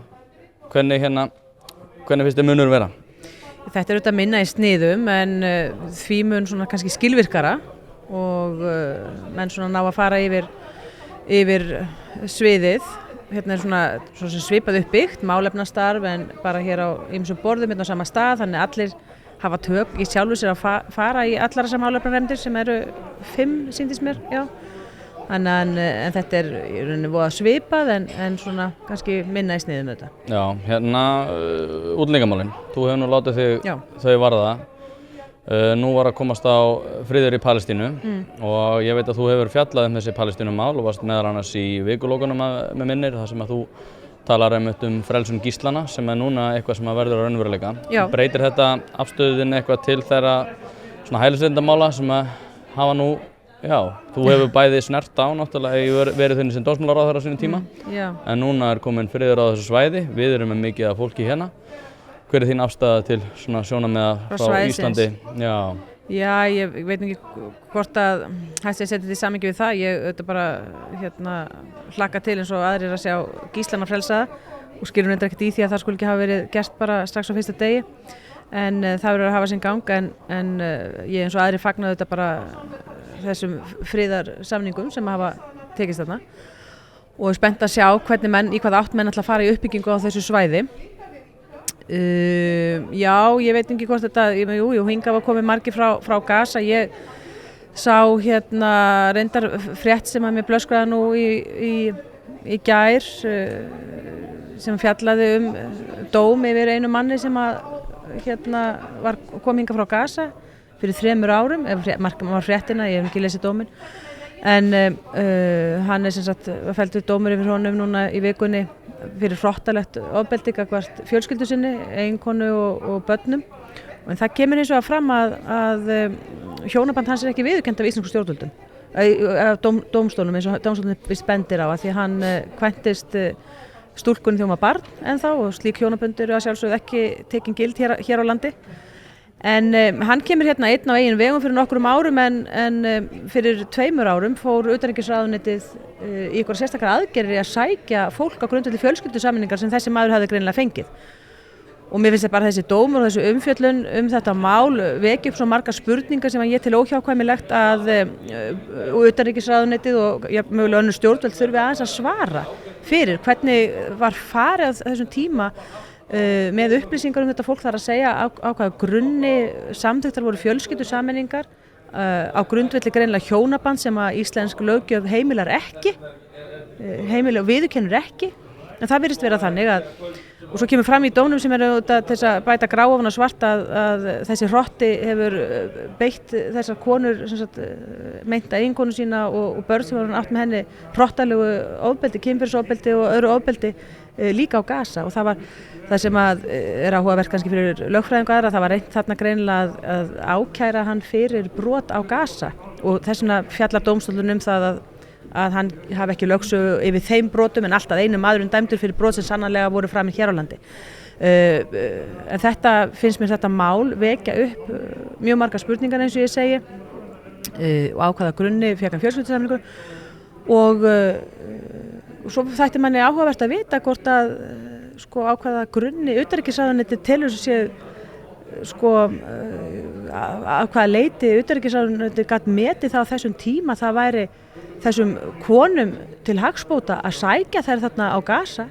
Hvernig finnst þér munur vera? Þetta auðvitað minna í sniðum en því mun svona kannski skilvirkara og menn svona ná að fara yfir sviðið. Hérna svona svipað uppbyggt, málefnastarf en bara hér á ýmsum borðum hérna á sama stað, þannig allir hafa tök í sjálfu sér að fara í allar þessar málefnanefndir sem eru 5 sýndist mér, já. En þetta í rauninni voða svipað en svona kannski minna í sniðum þetta. Já, útlendingamálin. Þú hefur nú látið þau varða. Nú var að komast á friður í Palestínu og ég veit að þú hefur fjallað þessi Palestínumál og varst meðal annars í vikulókunum með minnir, þar sem að þú talar frelsun gíslana sem núna eitthvað sem verður að raunveruleika. Breytir þetta afstöðin eitthvað til þeirra hælisleitendamála sem hafa nú Já, þú hefur bæði snert á náttúrulega verið þinni sem dómsmálaráðherra á sínum tíma en núna komin friður á þessu svæði, við erum með mikið af fólki hérna. Hver þín afstaða til svona sjónarmiða frá Íslandi? Já, ég veit ekki hvort að hægt sé að setja þetta í samhengi við það. Ég auðvitað bara hlakka til eins og aðrir að sjá gíslana frelsaða og skilur reyndar ekkert í því að það skulle ekki hafa verið gert bara strax á fyrsta degi. En það verður að hafa sinn gang en ég eins og aðrir fagna auðvitað bara þessum friðarsamningum sem hafa tekist þarna og er spennt að sjá hvernig í hvað átt menn ætla að fara í uppbyggingu á þessu svæði. Já, ég veit ekki hvort þetta, hingað var komið margir frá Gaza. Ég sá reyndar frétt sem að mér blöskraði nú í gær sem fjallaði dóm yfir einu manni sem að kom hingað frá Gaza fyrir 3 árum, maður var fréttina, ég hef ekki lesið dóminn. En hann sem sagt felldur dómur yfir honum núna í vikunni fyrir hrottalegt ofbeldi gagnvart fjölskyldu sinni, eiginkonu og börnum. En það kemur eins og fram að hjónaband hans ekki viðurkennt af íslensku stjórnvöldum, dómstólnum eins og dómstólnum bendir á, að því hann kvæntist stúlkunni þegar hún var barn ennþá og slík hjónabönd eru að sjálfsögðu ekki tekin gild hér á landi. En hann kemur hérna einn á eigin vegum fyrir nokkrum árum en fyrir 2 árum fór utanríkisráðuneytið í einhverjar sérstakar aðgerðir að sækja fólk á grundvelli fjölskyldusameiningar sem þessi maður hafði greinilega fengið. Og mér finnst bara þessi dómur og þessi umfjöllun þetta mál vekja upp svo margar spurningar sem ég tel óhjákvæmilegt að utanríkisráðuneytið og mögulega önnur stjórnvöld þurfi aðeins að svara fyrir hvernig var farið á þessum tíma með upplýsingar þetta fólk, þar að segja á hvaða grunni samþykktar voru fjölskyldusameiningar á grundvelli greinilega hjónaband sem að íslensk löggjöf heimilar ekki og viðurkennir ekki. En það virðist vera þannig og svo kemur fram í dómnum sem til þess að bæta grá ofan á svart að þessi hrotti hefur beitt þessar konur meinta eiginkonu sína og börn sem voru átt með henni hrottalegu ofbeldi, kynferðisofbeldi og öðru ofbeldi líka á Gaza. Og það var það sem er áhugavert kannski fyrir lögfræðingu aðra, það var reynt þarna greinilega að ákæra hann fyrir brot á Gaza og þess vegna fjallar dómstóllinn það að hann hafi ekki lögsögu yfir þeim brotum en alltaf einu maðurinn dæmdur fyrir brot sem sannarlega voru framin hér á landi. En þetta finnst mér þetta mál vekja upp mjög margar spurningar eins og ég segi og á hvaða grunni fékk hann fjölskyldusameiningu og svo þætti manni áhugavert að vita hvort að á hvaða grunni utanríkisráðuneytið telur sér að hvaða leyti utanríkisráðuneytið gat metið það á þessum tíma það væri þessum konum til hagsbóta að sækja þær þarna á Gaza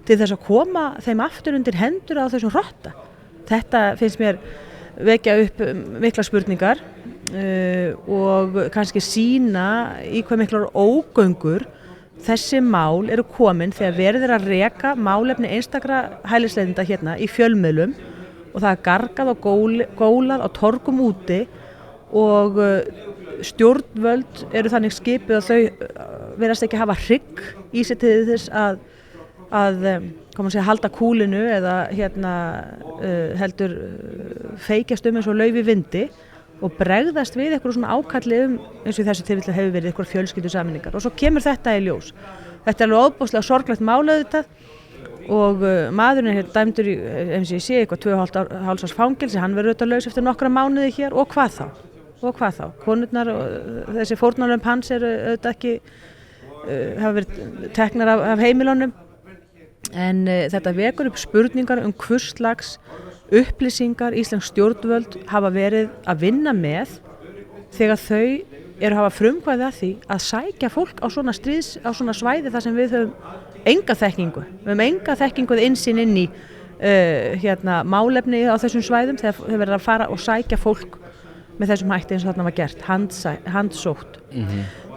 til þess að koma þeim aftur undir hendur á þessum hrotta. Þetta finnst mér vekja upp miklar spurningar og kannski sýna í hvað miklar ógöngur þessi mál eru komin þegar verið að reka málefni einstakra hælisleitenda hérna í fjölmiðlum og það er gargað og gólað á torgum úti og stjórnvöld eru þannig skipið að þau verðast ekki hafa hrygg í sig til þess að halda kúlinu eða heldur feikjast eins og lauf í vindi og bregðast við eitthvað svona ákalli eins og í þessu tilfelli hefur verið eitthvað fjölskyldusameiningar og svo kemur þetta í ljós. Þetta er alveg ofboðslega sorglegt mál auðvitað og maðurinn er dæmdur í, eins og ég sé, eitthvað 2,5 árs fangelsi, hann verður auðvitað laus eftir nokkra mánuði hér og hvað þá? Konurnar og þessi fórnarlömb hans eru auðvitað ekki, hafa verið teknar af heimilunum en þetta vekur upp spurningar hvurslags upplýsingar íslensk stjórnvöld hafa verið að vinna með þegar þau eru að hafa frumkvæði að því að sækja fólk á svona svæði þar sem við höfum enga þekkingu. Við höfum enga þekkingu eða innsýn inn í málefni á þessum svæðum þegar þau verður að fara og sækja fólk með þessum hætti eins og þarna var gert, handsótt.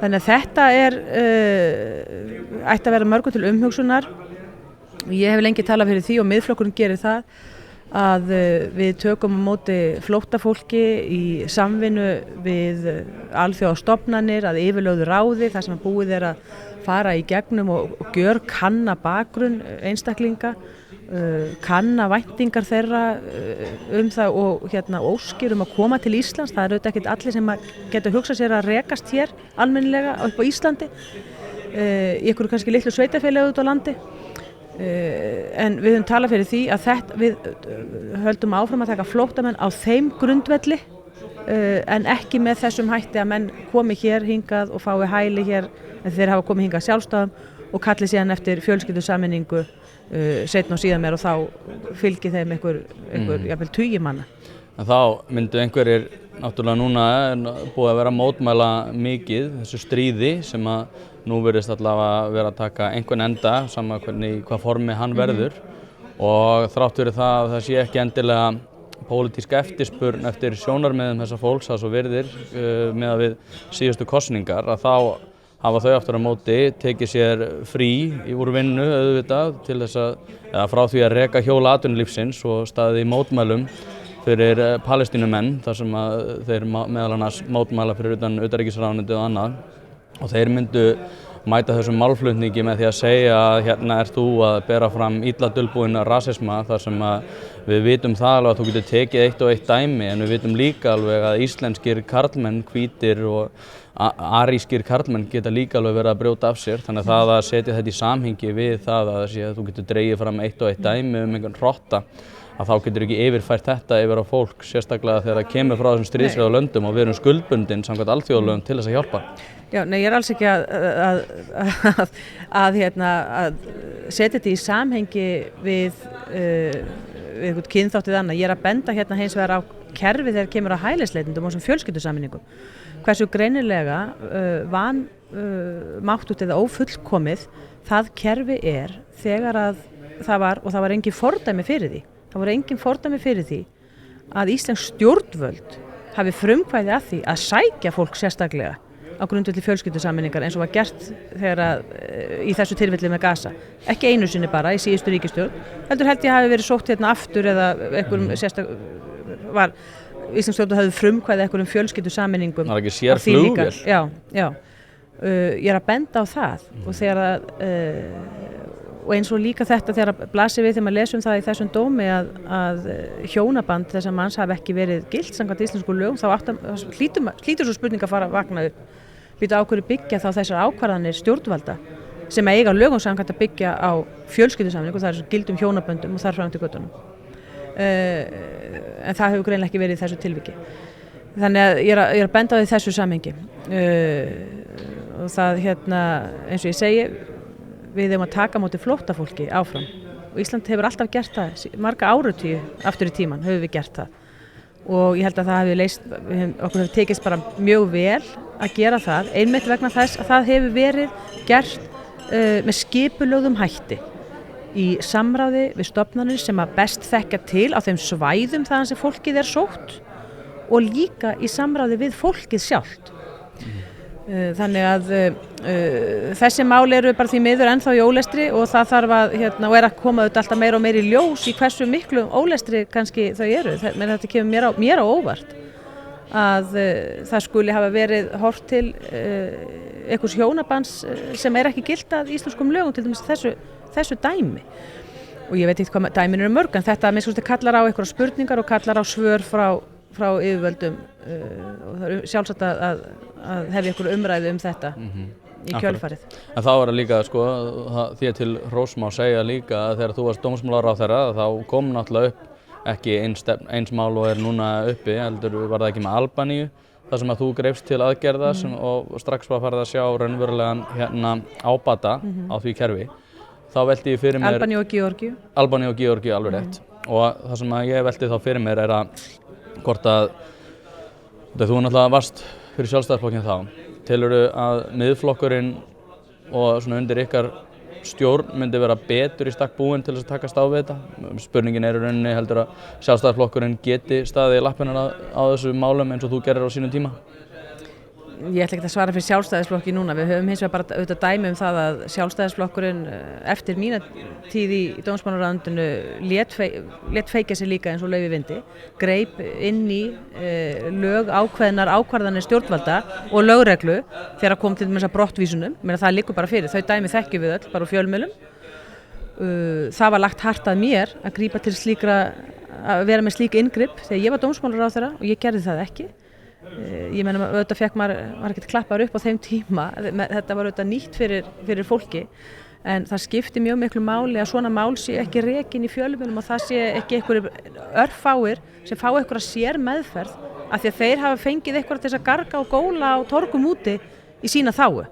Þannig að þetta ætti að vera mörgum til umhugsunar. Ég hef lengi talað fyrir því og Miðflokkurinn gerir það að við tökum á móti flóttafólki í samvinnu við alþjóðastofnanir að yfirlögðu ráði þar sem búið er að fara í gegnum og gjör kanna bakgrunn einstaklinga, kanna væntingar þeirra það og óskir að koma til Íslands. Það auðvitað ekkert allir sem getur hugsað sér að rekast hér almennilega upp á Íslandi, í einhverju kannski litlu sveitarfélagi út á landi. En við höfum talað fyrir því að við höldum áfram að taka flóttamenn á þeim grundvelli, en ekki með þessum hætti að menn komi hér hingað og fái hæli hér en þeir hafa komið hingað sjálfstæðum og kalli síðan eftir fjölskyldusameiningu seinna og síðan meir og þá fylgi þeim einhver jafnvel tugi manna. En þá myndu einhverjir, náttúrulega núna búið að vera að mótmæla mikið þessu stríði sem að nú virðist allavega vera að taka einhvern enda, sama hvað formi hann verður og þrátt fyrir það að það sé ekki endilega pólitísk eftirspurn eftir sjónarmiðum þessa fólks að svo virðir með að við síðustu kosningar að þá hafa þau aftur á móti tekið sér frí úr vinnu auðvitað til þess að frá því að reka hjóla atvinnulífsins og staðið í mótmælum fyrir Palestínumenn þar sem að þeir meðal annars mótmæla fyrir utan utanríkisráðuneytið og annað og þeir myndu mæta þessum málflutningi með því að segja að hérna ert þú að bera fram illa dulbúinn rasisma þar sem að við vitum það alveg að þú getur tekið eitt og eitt dæmi en við vitum líka alveg að íslenskir karlmenn, hvítir og arískir karlmenn geta líka alveg verið að brjóta af sér þannig að það að setja þetta í samhengi við það að þú getur dregið fram eitt og eitt dæmi einhvern hrotta að þá getur ekki yfirfært þetta yfir á fólk sérstaklega þegar það kemur frá þessum stríðshrjáðu löndum og við erum skuldbundin samkvæmt alþjóðalögum til þess að hjálpa. Já, nei, ég alls ekki að setja þetta í samhengi við eitthvað kynþáttið annað. Ég að benda hins vegar á kerfi þegar kemur að hælisleitendum og sem fjölskyldusameiningum. Hversu greinilega vanmáttugt eða ófullkomið það kerfi þegar að það var engin fordæmi fyrir því. Það voru engin fordæmi fyrir því að íslensk stjórnvöld hafi frumkvæði að því að sækja fólk sérstaklega á grundvelli fjölskyldusameiningar eins og var gert þegar í þessu tilfelli með Gaza. Ekki einu sinni bara í síðustu ríkisstjórn. Heldur held ég hafi verið sótt hérna aftur eða einhverjum var íslensk stjórnvöld hafi frumkvæði einhverjum fjölskyldusameiningum. Það er ekki sér flugvél. Já. Ég að benda á það og þegar og eins og líka þetta þegar blasir við þegar maður lesum það í þessum dómi að hjónaband þessa manns hafi ekki verið gilt samkvæmt íslensku lögum þá hlýtur svo spurning að fara að vakna upp. Býtu á hverju byggja þá þessar ákvarðanir stjórnvalda sem eiga lögum samkvæmt að byggja á fjölskyldusameiningu, það er gildum hjónaböndum og þar fram til göttunum. En það hefur greinilega ekki verið í þessu tilviki. Þannig að ég er að benda á því þessu samhengi. Og það eins og ég segi við eigum að taka á móti flóttafólki áfram og Ísland hefur alltaf gert það, marga áratugi aftur í tíman höfum við gert það og ég held að það okkur hefur tekist bara mjög vel að gera það einmitt vegna þess að það hefur verið gert með skipulögðum hætti í samráði við stofnanir sem að best þekkja til á þeim svæðum þaðan sem fólkið sótt og líka í samráði við fólkið sjálft. Þannig að þessi mál eru bara því miður ennþá í ólestri og það þarf að og að koma alltaf meira og meira í ljós í hversu miklu ólestri kannski þau eru. Men þetta kemur mér á óvart að það skuli hafa verið horft til einhvers hjónabands sem ekki gilt að íslenskum lögum til dæmis þessu dæmi. Og ég veit ekki hvað dæmin eru mörg en þetta kallar á einhverjar spurningar og kallar á svör frá yfirvöldum og það er sjálfsagt að hefja einhverju umræðu þetta í kjölfarið. En þá það líka því að til hrós má segja líka að þegar þú varst dómsmálaráðherra þá kom náttúrulega upp ekki eins mál og núna uppi, heldur var það ekki með Albaníu þar sem að þú greipst til aðgerða og strax var farið að sjá raunverulegan ábata á því kerfi. Þá velti ég fyrir mér Albaníu og Georgíu. Albaníu og Georgíu, alveg rétt. Og það sem að ég velti þá fyrir mér að hvort að þú náttúrulega varst fyrir Sjálfstæðisflokkinn þá. Telurðu að miðflokkurinn og undir ykkar stjórn myndi vera betur í stakk búinn til þess að takast á við þetta? Spurningin í rauninni heldur að Sjálfstæðisflokkurinn geti staðið í lappirnar á þessu málum eins og þú gerir á sínum tíma? Ég ætla ekki að svara fyrir sjálfstæðisflokki núna. Við höfum hins vegar bara auðvitað dæmi það að sjálfstæðisflokkurinn eftir mína tíð í dómsmálaráðuneytinu lét feikja sig líka eins og lauf í vindi, greip inn í lög ákvarðanir stjórnvalda og lögreglu þegar kom til þess að brottvísunum. Það liggur bara fyrir, þau dæmi þekkjum við öll bara úr fjölmiðlum. Það var lagt hart að mér að grípa til að vera með slík inngrip þegar ég var dómsmálaráðherra og ég gerði það ekki. Ég meina, auðvitað fekk maður ekki klappar upp á þeim tíma, þetta var auðvitað nýtt fyrir fólki, en það skipti mjög miklu máli að svona mál sé ekki rekin í fjölmiðlum og það sé ekki einhverjir örfáir sem fá einhverja sér meðferð af því að þeir hafa fengið einhverja til þess að garga og góla á torgum úti í sína þágu.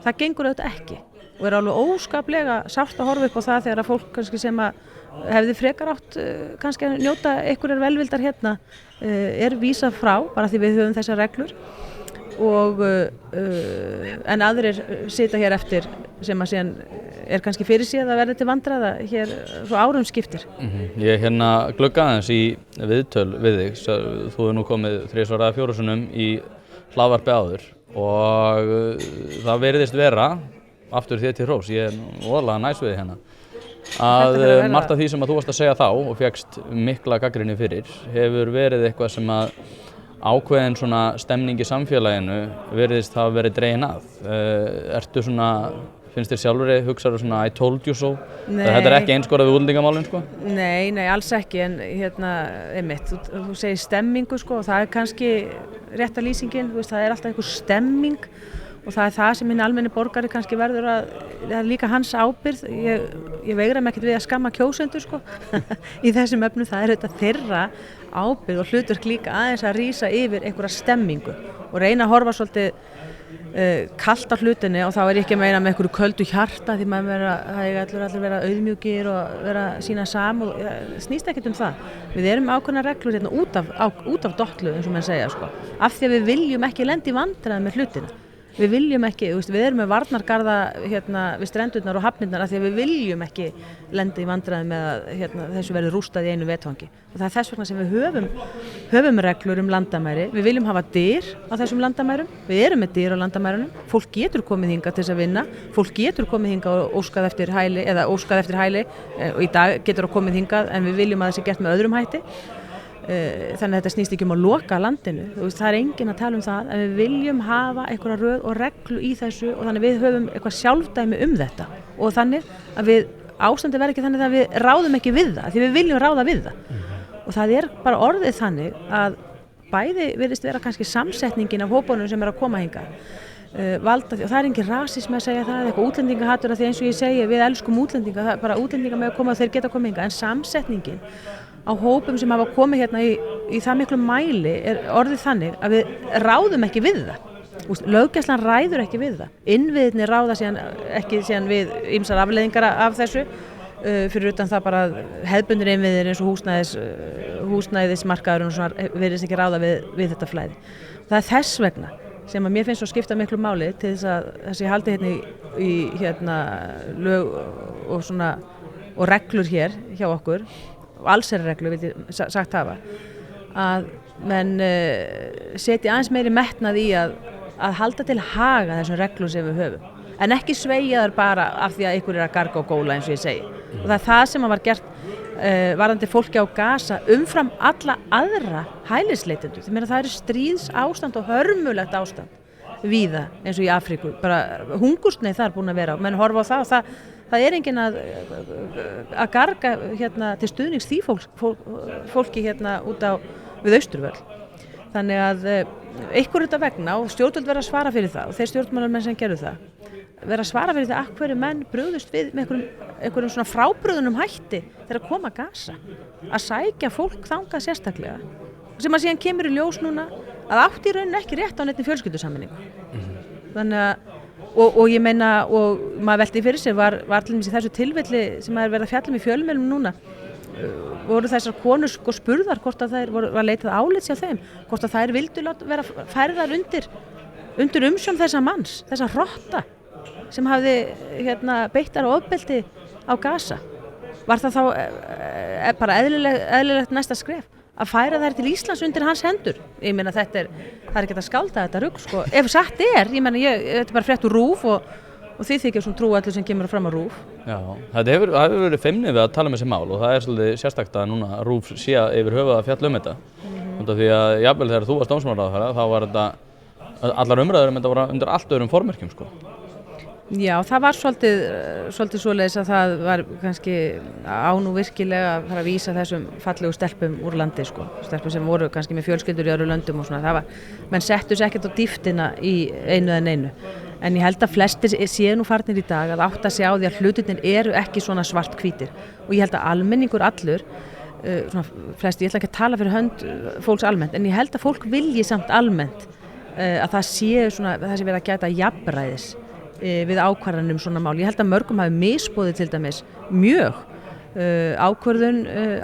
Það gengur auðvitað ekki og er alveg óskaplega sárt að horfa upp á það þegar að fólk kannski sem að hefði frekar átt kannski að njóta einhverjar velvildar hérna er vísað frá bara því við höfum þessar reglur og en aðrir sita hér eftir sem að síðan er kannski fyrirséð að verði til vandræða hér svo árum skiptir. Ég hérna gluggaði aðeins í viðtöl við þig, þú hefur nú komið 3 eða 4 sinnum í hlaðvarpi áður og það veriðist vera aftur þér til hrós, ég er voðalega næs við hérna að margt af því sem að þú varst að segja þá og fékkst mikla gagnrýni fyrir hefur verið eitthvað sem að ákveðin svona stemning í samfélaginu veriðist hafa verið dregin að. Ertu svona, finnst þér sjálfur hugsaðu svona I told you so? Þetta er ekki einskorðað við útlendingamálin sko? Nei, alls ekki, en hérna, einmitt, þú segir stemmingu sko og það er kannski rétta lýsingin, það er alltaf einhver stemming og það er það sem hinn almenni borgari kannski verður það er líka hans ábyrgð. Ég veigra mig ekkert við að skamma kjósendur sko í þessum efnum, það er þetta þeirra ábyrgð og hlutverk líka aðeins að rísa yfir einhverja stemmingu og reyna að horfa svolítið kalt á hlutinni og þá er ég ekki að meina með einhverju köldu hjarta því maður allir vera auðmjúkir og vera sína samúð, snýst ekkert um það. Við erum ákveðnar reglur hérna út af dottlu eins og menn segja sko, af því að við viljum ekki lenda í vandræðum með hlutina. Við viljum ekki, við erum með varnargarða hérna, við strendurnar og hafnirnar af því að við viljum ekki lenda í vandræðum með að þessu verður rústað í einu vetfangi. Og það er þess vegna sem við höfum reglur um landamæri. Við viljum hafa dyr á þessum landamærum. Við erum með dyr á landamærunum. Fólk getur komið hingað til þess að vinna. Fólk getur komið hingað og óskað eftir hæli og í dag getur það komið hingað en við viljum að það sé gert með öðrum hætti. Þannig að þetta snýst ekki um að loka landinu, það er enginn að tala um það en við viljum hafa einhverja röð og reglu í þessu og þannig við höfum eitthvað sjálfdæmi um þetta og þannig að ástandið verður ekki þannig að við ráðum ekki við það því við viljum ráða við það og það er bara orðið þannig að bæði virðist vera kannski samsetningin af hópunum sem er að koma hingað valda því og það er engin rasismi að segja það eitthvað útlendingahatur af því eins og ég segi við elskum útlendinga, það er bara útlendinga með að koma og þeir geta komið hingað en samsetningin á hópum sem hafa komið hérna í það miklu mæli er orðið þannig að við ráðum ekki við það. Löggæslan ræður ekki við það. Innviðirnir ráða ekki við ýmsar afleiðingar af þessu fyrir utan það bara hefðbundin innviðir eins og húsnæðismarkaður og svona virðist ekki ráða við þetta flæði. Það er þess vegna sem að mér finnst svo skipta miklu máli til þess að þessi haldi hérna í lög og reglur hér hjá okkur og allsherjarreglu vil ég sagt hafa að menn setja aðeins meiri metnað í að halda til haga þessum reglum sem við höfum en ekki sveigja þær bara af því að einhver er að garga og góla eins og ég segi og það er það sem var gert varðandi fólki á Gaza umfram alla aðra hælisleitendur því það eru stríðs ástand og hörmulegt ástand víða eins og í Afríku bara hungursneyð þar búin að vera menn horfa á það og það er enginn að garga hérna, til stuðnings því fólki hérna út við Austurvöll. Þannig að einhver þetta vegna og stjórnvöld verða að svara fyrir það og þeir stjórnmálamenn sem gerðu það verða að svara fyrir það að hverju menn brugðust við með einhverjum svona frábrugðunum hætti þegar koma Gaza að sækja fólk þangað sérstaklega sem að síðan kemur í ljós núna að átti í rauninni ekki rétt á neinni fjölskyldusameiningu. Þannig að og ég meina og maður velti fyrir sér var til dæmis í þessu tilfelli sem er verið að fjalla í fjölmiðlum núna voru þessar konur sko spurðar hvort að þær var leitað álits hjá þeim hvort að þær vildu vera færðar undir umsjón þessa manns þessa rotta sem hafði beittar og ofbeldi á Gaza var það þá bara eðlilegt næsta skref að færa þær til Íslands undir hans hendur. Ég meina það er ekki að skálda þetta rugl sko. Ef satt ég meina þetta bara frétt úr RÚV og þið þykir svona trú allir sem kemur fram á RÚV. Já, það hefur verið feimnið við að tala þessi mál og það svolítið sérstakt að núna RÚV sé yfir höfuð að fjalla þetta. Því að jafnvel þegar þú varst dómsmálaráðherra þá var þetta, allar umræður þetta voru undir allt öðrum formerkjum sko. Já, það var svolítið svoleiðis að það var kannski virkilega að fara að vísa þessum fallegu stelpum úr landi sko. Stelpum sem voru kannski með fjölskyldur í öðrum löndum og svona. Menn settu sér ekkert á dýptina í einu eða neinu. En ég held að flestir séu nú farnir í dag að átta sig á því að hlutirnir eru ekki svona svart-hvítir. Og ég held að almenningur allur, flestir, ég ætla ekki að tala fyrir hönd fólks almennt, en ég held að fólk vilji samt almennt að það sé verið að gæta jafnræðis við ákvarðanum svona mál. Ég held að mörgum hafi misboðið til dæmis mjög ákvörðun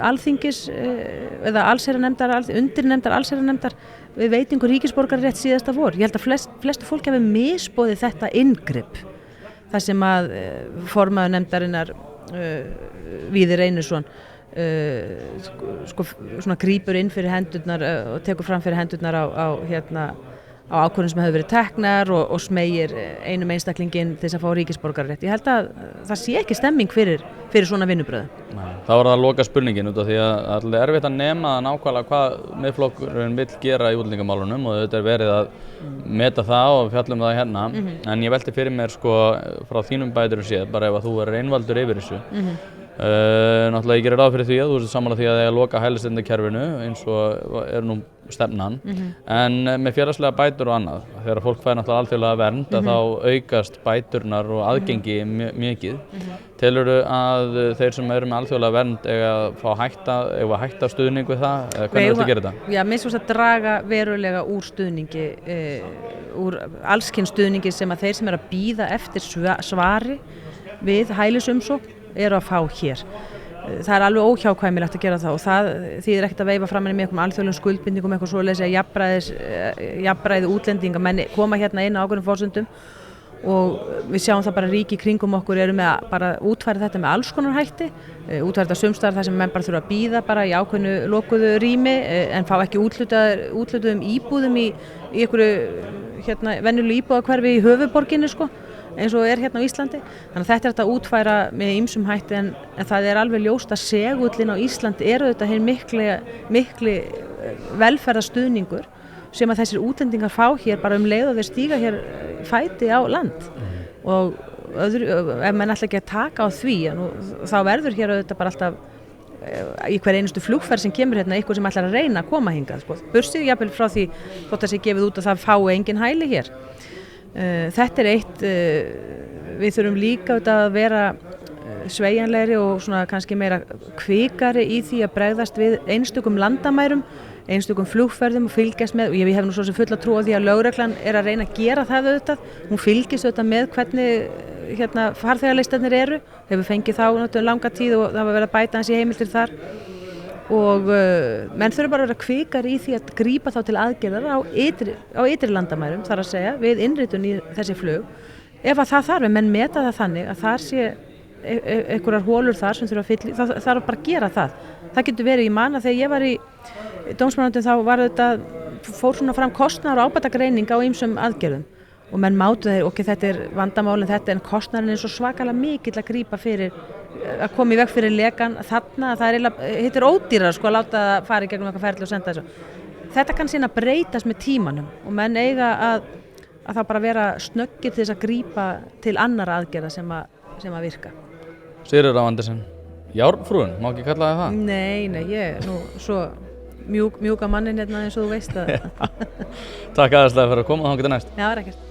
Alþingis eða undirnefndar allsherjarnefndar við veitingu ríkisborgararétt síðasta vor. Ég held að flestu fólk hafi misboðið þetta inngrip. Það sem að formaður nefndarinnar Víðir Einarsson svona grípur inn fyrir hendurnar og tekur fram fyrir hendurnar á ákvörðum sem hefur verið teknar og smegir einum einstaklinginn til þess að fá ríkisborgararétt. Ég held að það sé ekki stemming fyrir svona vinnubröðu. Það var það að loka spurningin út af því að það er erfitt að nema nákvæmlega hvað Miðflokkurinn vill gera í útlendingamálunum og þetta verið að meta það og fjallum það hérna. En ég velti fyrir mér sko frá þínum bæturum séð, bara ef að þú verður einvaldur yfir þessu. Náttúrulega ég gerir ráð fyrir því að þú ert sammála því að það er að loka hælisleitendakerfinu eins og er nú stefnan en með félagslega bætur og annað þegar fólk fær náttúrulega alþjóðlega vernd að þá aukast bæturnar og aðgengi mikið. Telurðu að þeir sem eru með alþjóðlega vernd eiga að hætta stuðning við það eða hvernig viltu gera þetta? Já, minnst að draga verulega úr stuðningi úr allskyns stuðningi sem að þeir sem eru að bíða eftir svari við hælisumsókn eru að fá hér. Það er alveg óhjákvæmilegt að gera það og það þýðir ekkert að veifa framan í með einhverjum alþjóðlegum skuldbindingum eitthvað svoleiðis að jafnræði útlendinga menn koma hérna inn á ákveðnum forsendum og við sjáum það bara ríki kringum okkur eru með að bara útfæra þetta með alls konar hætti, útfæra þetta sumstaðar þar sem menn bara þurfa að bíða bara í ákveðnu lokuðu rými en fá ekki útlutuðum íbúðum í einhverju venjulegu íbúðahverfi í höfuðborginni sko eins og er hérna á Íslandi. Þannig að þetta er að útfæra með ýmsum hætti en það er alveg ljóst að segullin á Íslandi eru þetta hinn mikli velferðarstuðningur sem að þessir útlendingar fá hér bara leið og þeir stíga hér fæti á land og ef menn ætla ekki að taka á því þá verður hér auðvitað bara alltaf í hver einustu flugferð sem kemur hérna eitthvað sem ætlar að reyna að koma hingað sko. Burstið jafnvel frá því þótt að sé gefið út að það fái engin hæli hér. Þetta er eitt, við þurfum líka að vera sveigjanlegri og svona kannski meira kvikari í því að bregðast við einstökum landamærum, einstökum flugferðum og fylgjast með, og ég hef nú svo sem fulla trú á því að lögreglan er að reyna að gera það auðvitað, hún fylgist auðvitað með hvernig farþegalistarnir eru, hefur fengið þá náttúrulega langa tíð og það var verið að bæta hans í heimildir þar og menn þurfa bara að vera kvikari í því að grípa þá til aðgerðar á ytri landamærum, þar að segja, við innritun í þessi flug. Ef að það þarf, menn meta það þannig að þar sé einhverjar hólur þar sem þurfa að fylla, það þarf bara að gera það. Það getur verið, ég man að þegar ég var í dómsmálaráðuneytinu þá var fór svona fram kostnaðar og ábatagreining á ýmsum aðgerðum og menn mátu þeir, ok, þetta er vandamálin þetta en kostnaðurinn er svo svakalega mikill að grípa fyrir, að koma í veg fyrir lekan þarna, það er eiginlega ódýrar sko að láta það fara í gegnum eitthvað ferli og senda þessu. Þetta kann síðan að breytast með tímanum og menn eiga að það bara vera snöggir til þess að grípa til annarra aðgerða sem að virka. Sigríður Á. Andersen, járnfrúin, má ekki kalla það það? Nei, ég er nú svo mjúka mannin hérna eins og þú veist að Takk aðeinslega fyrir að koma, þá getur næst. Já, það er ekkert.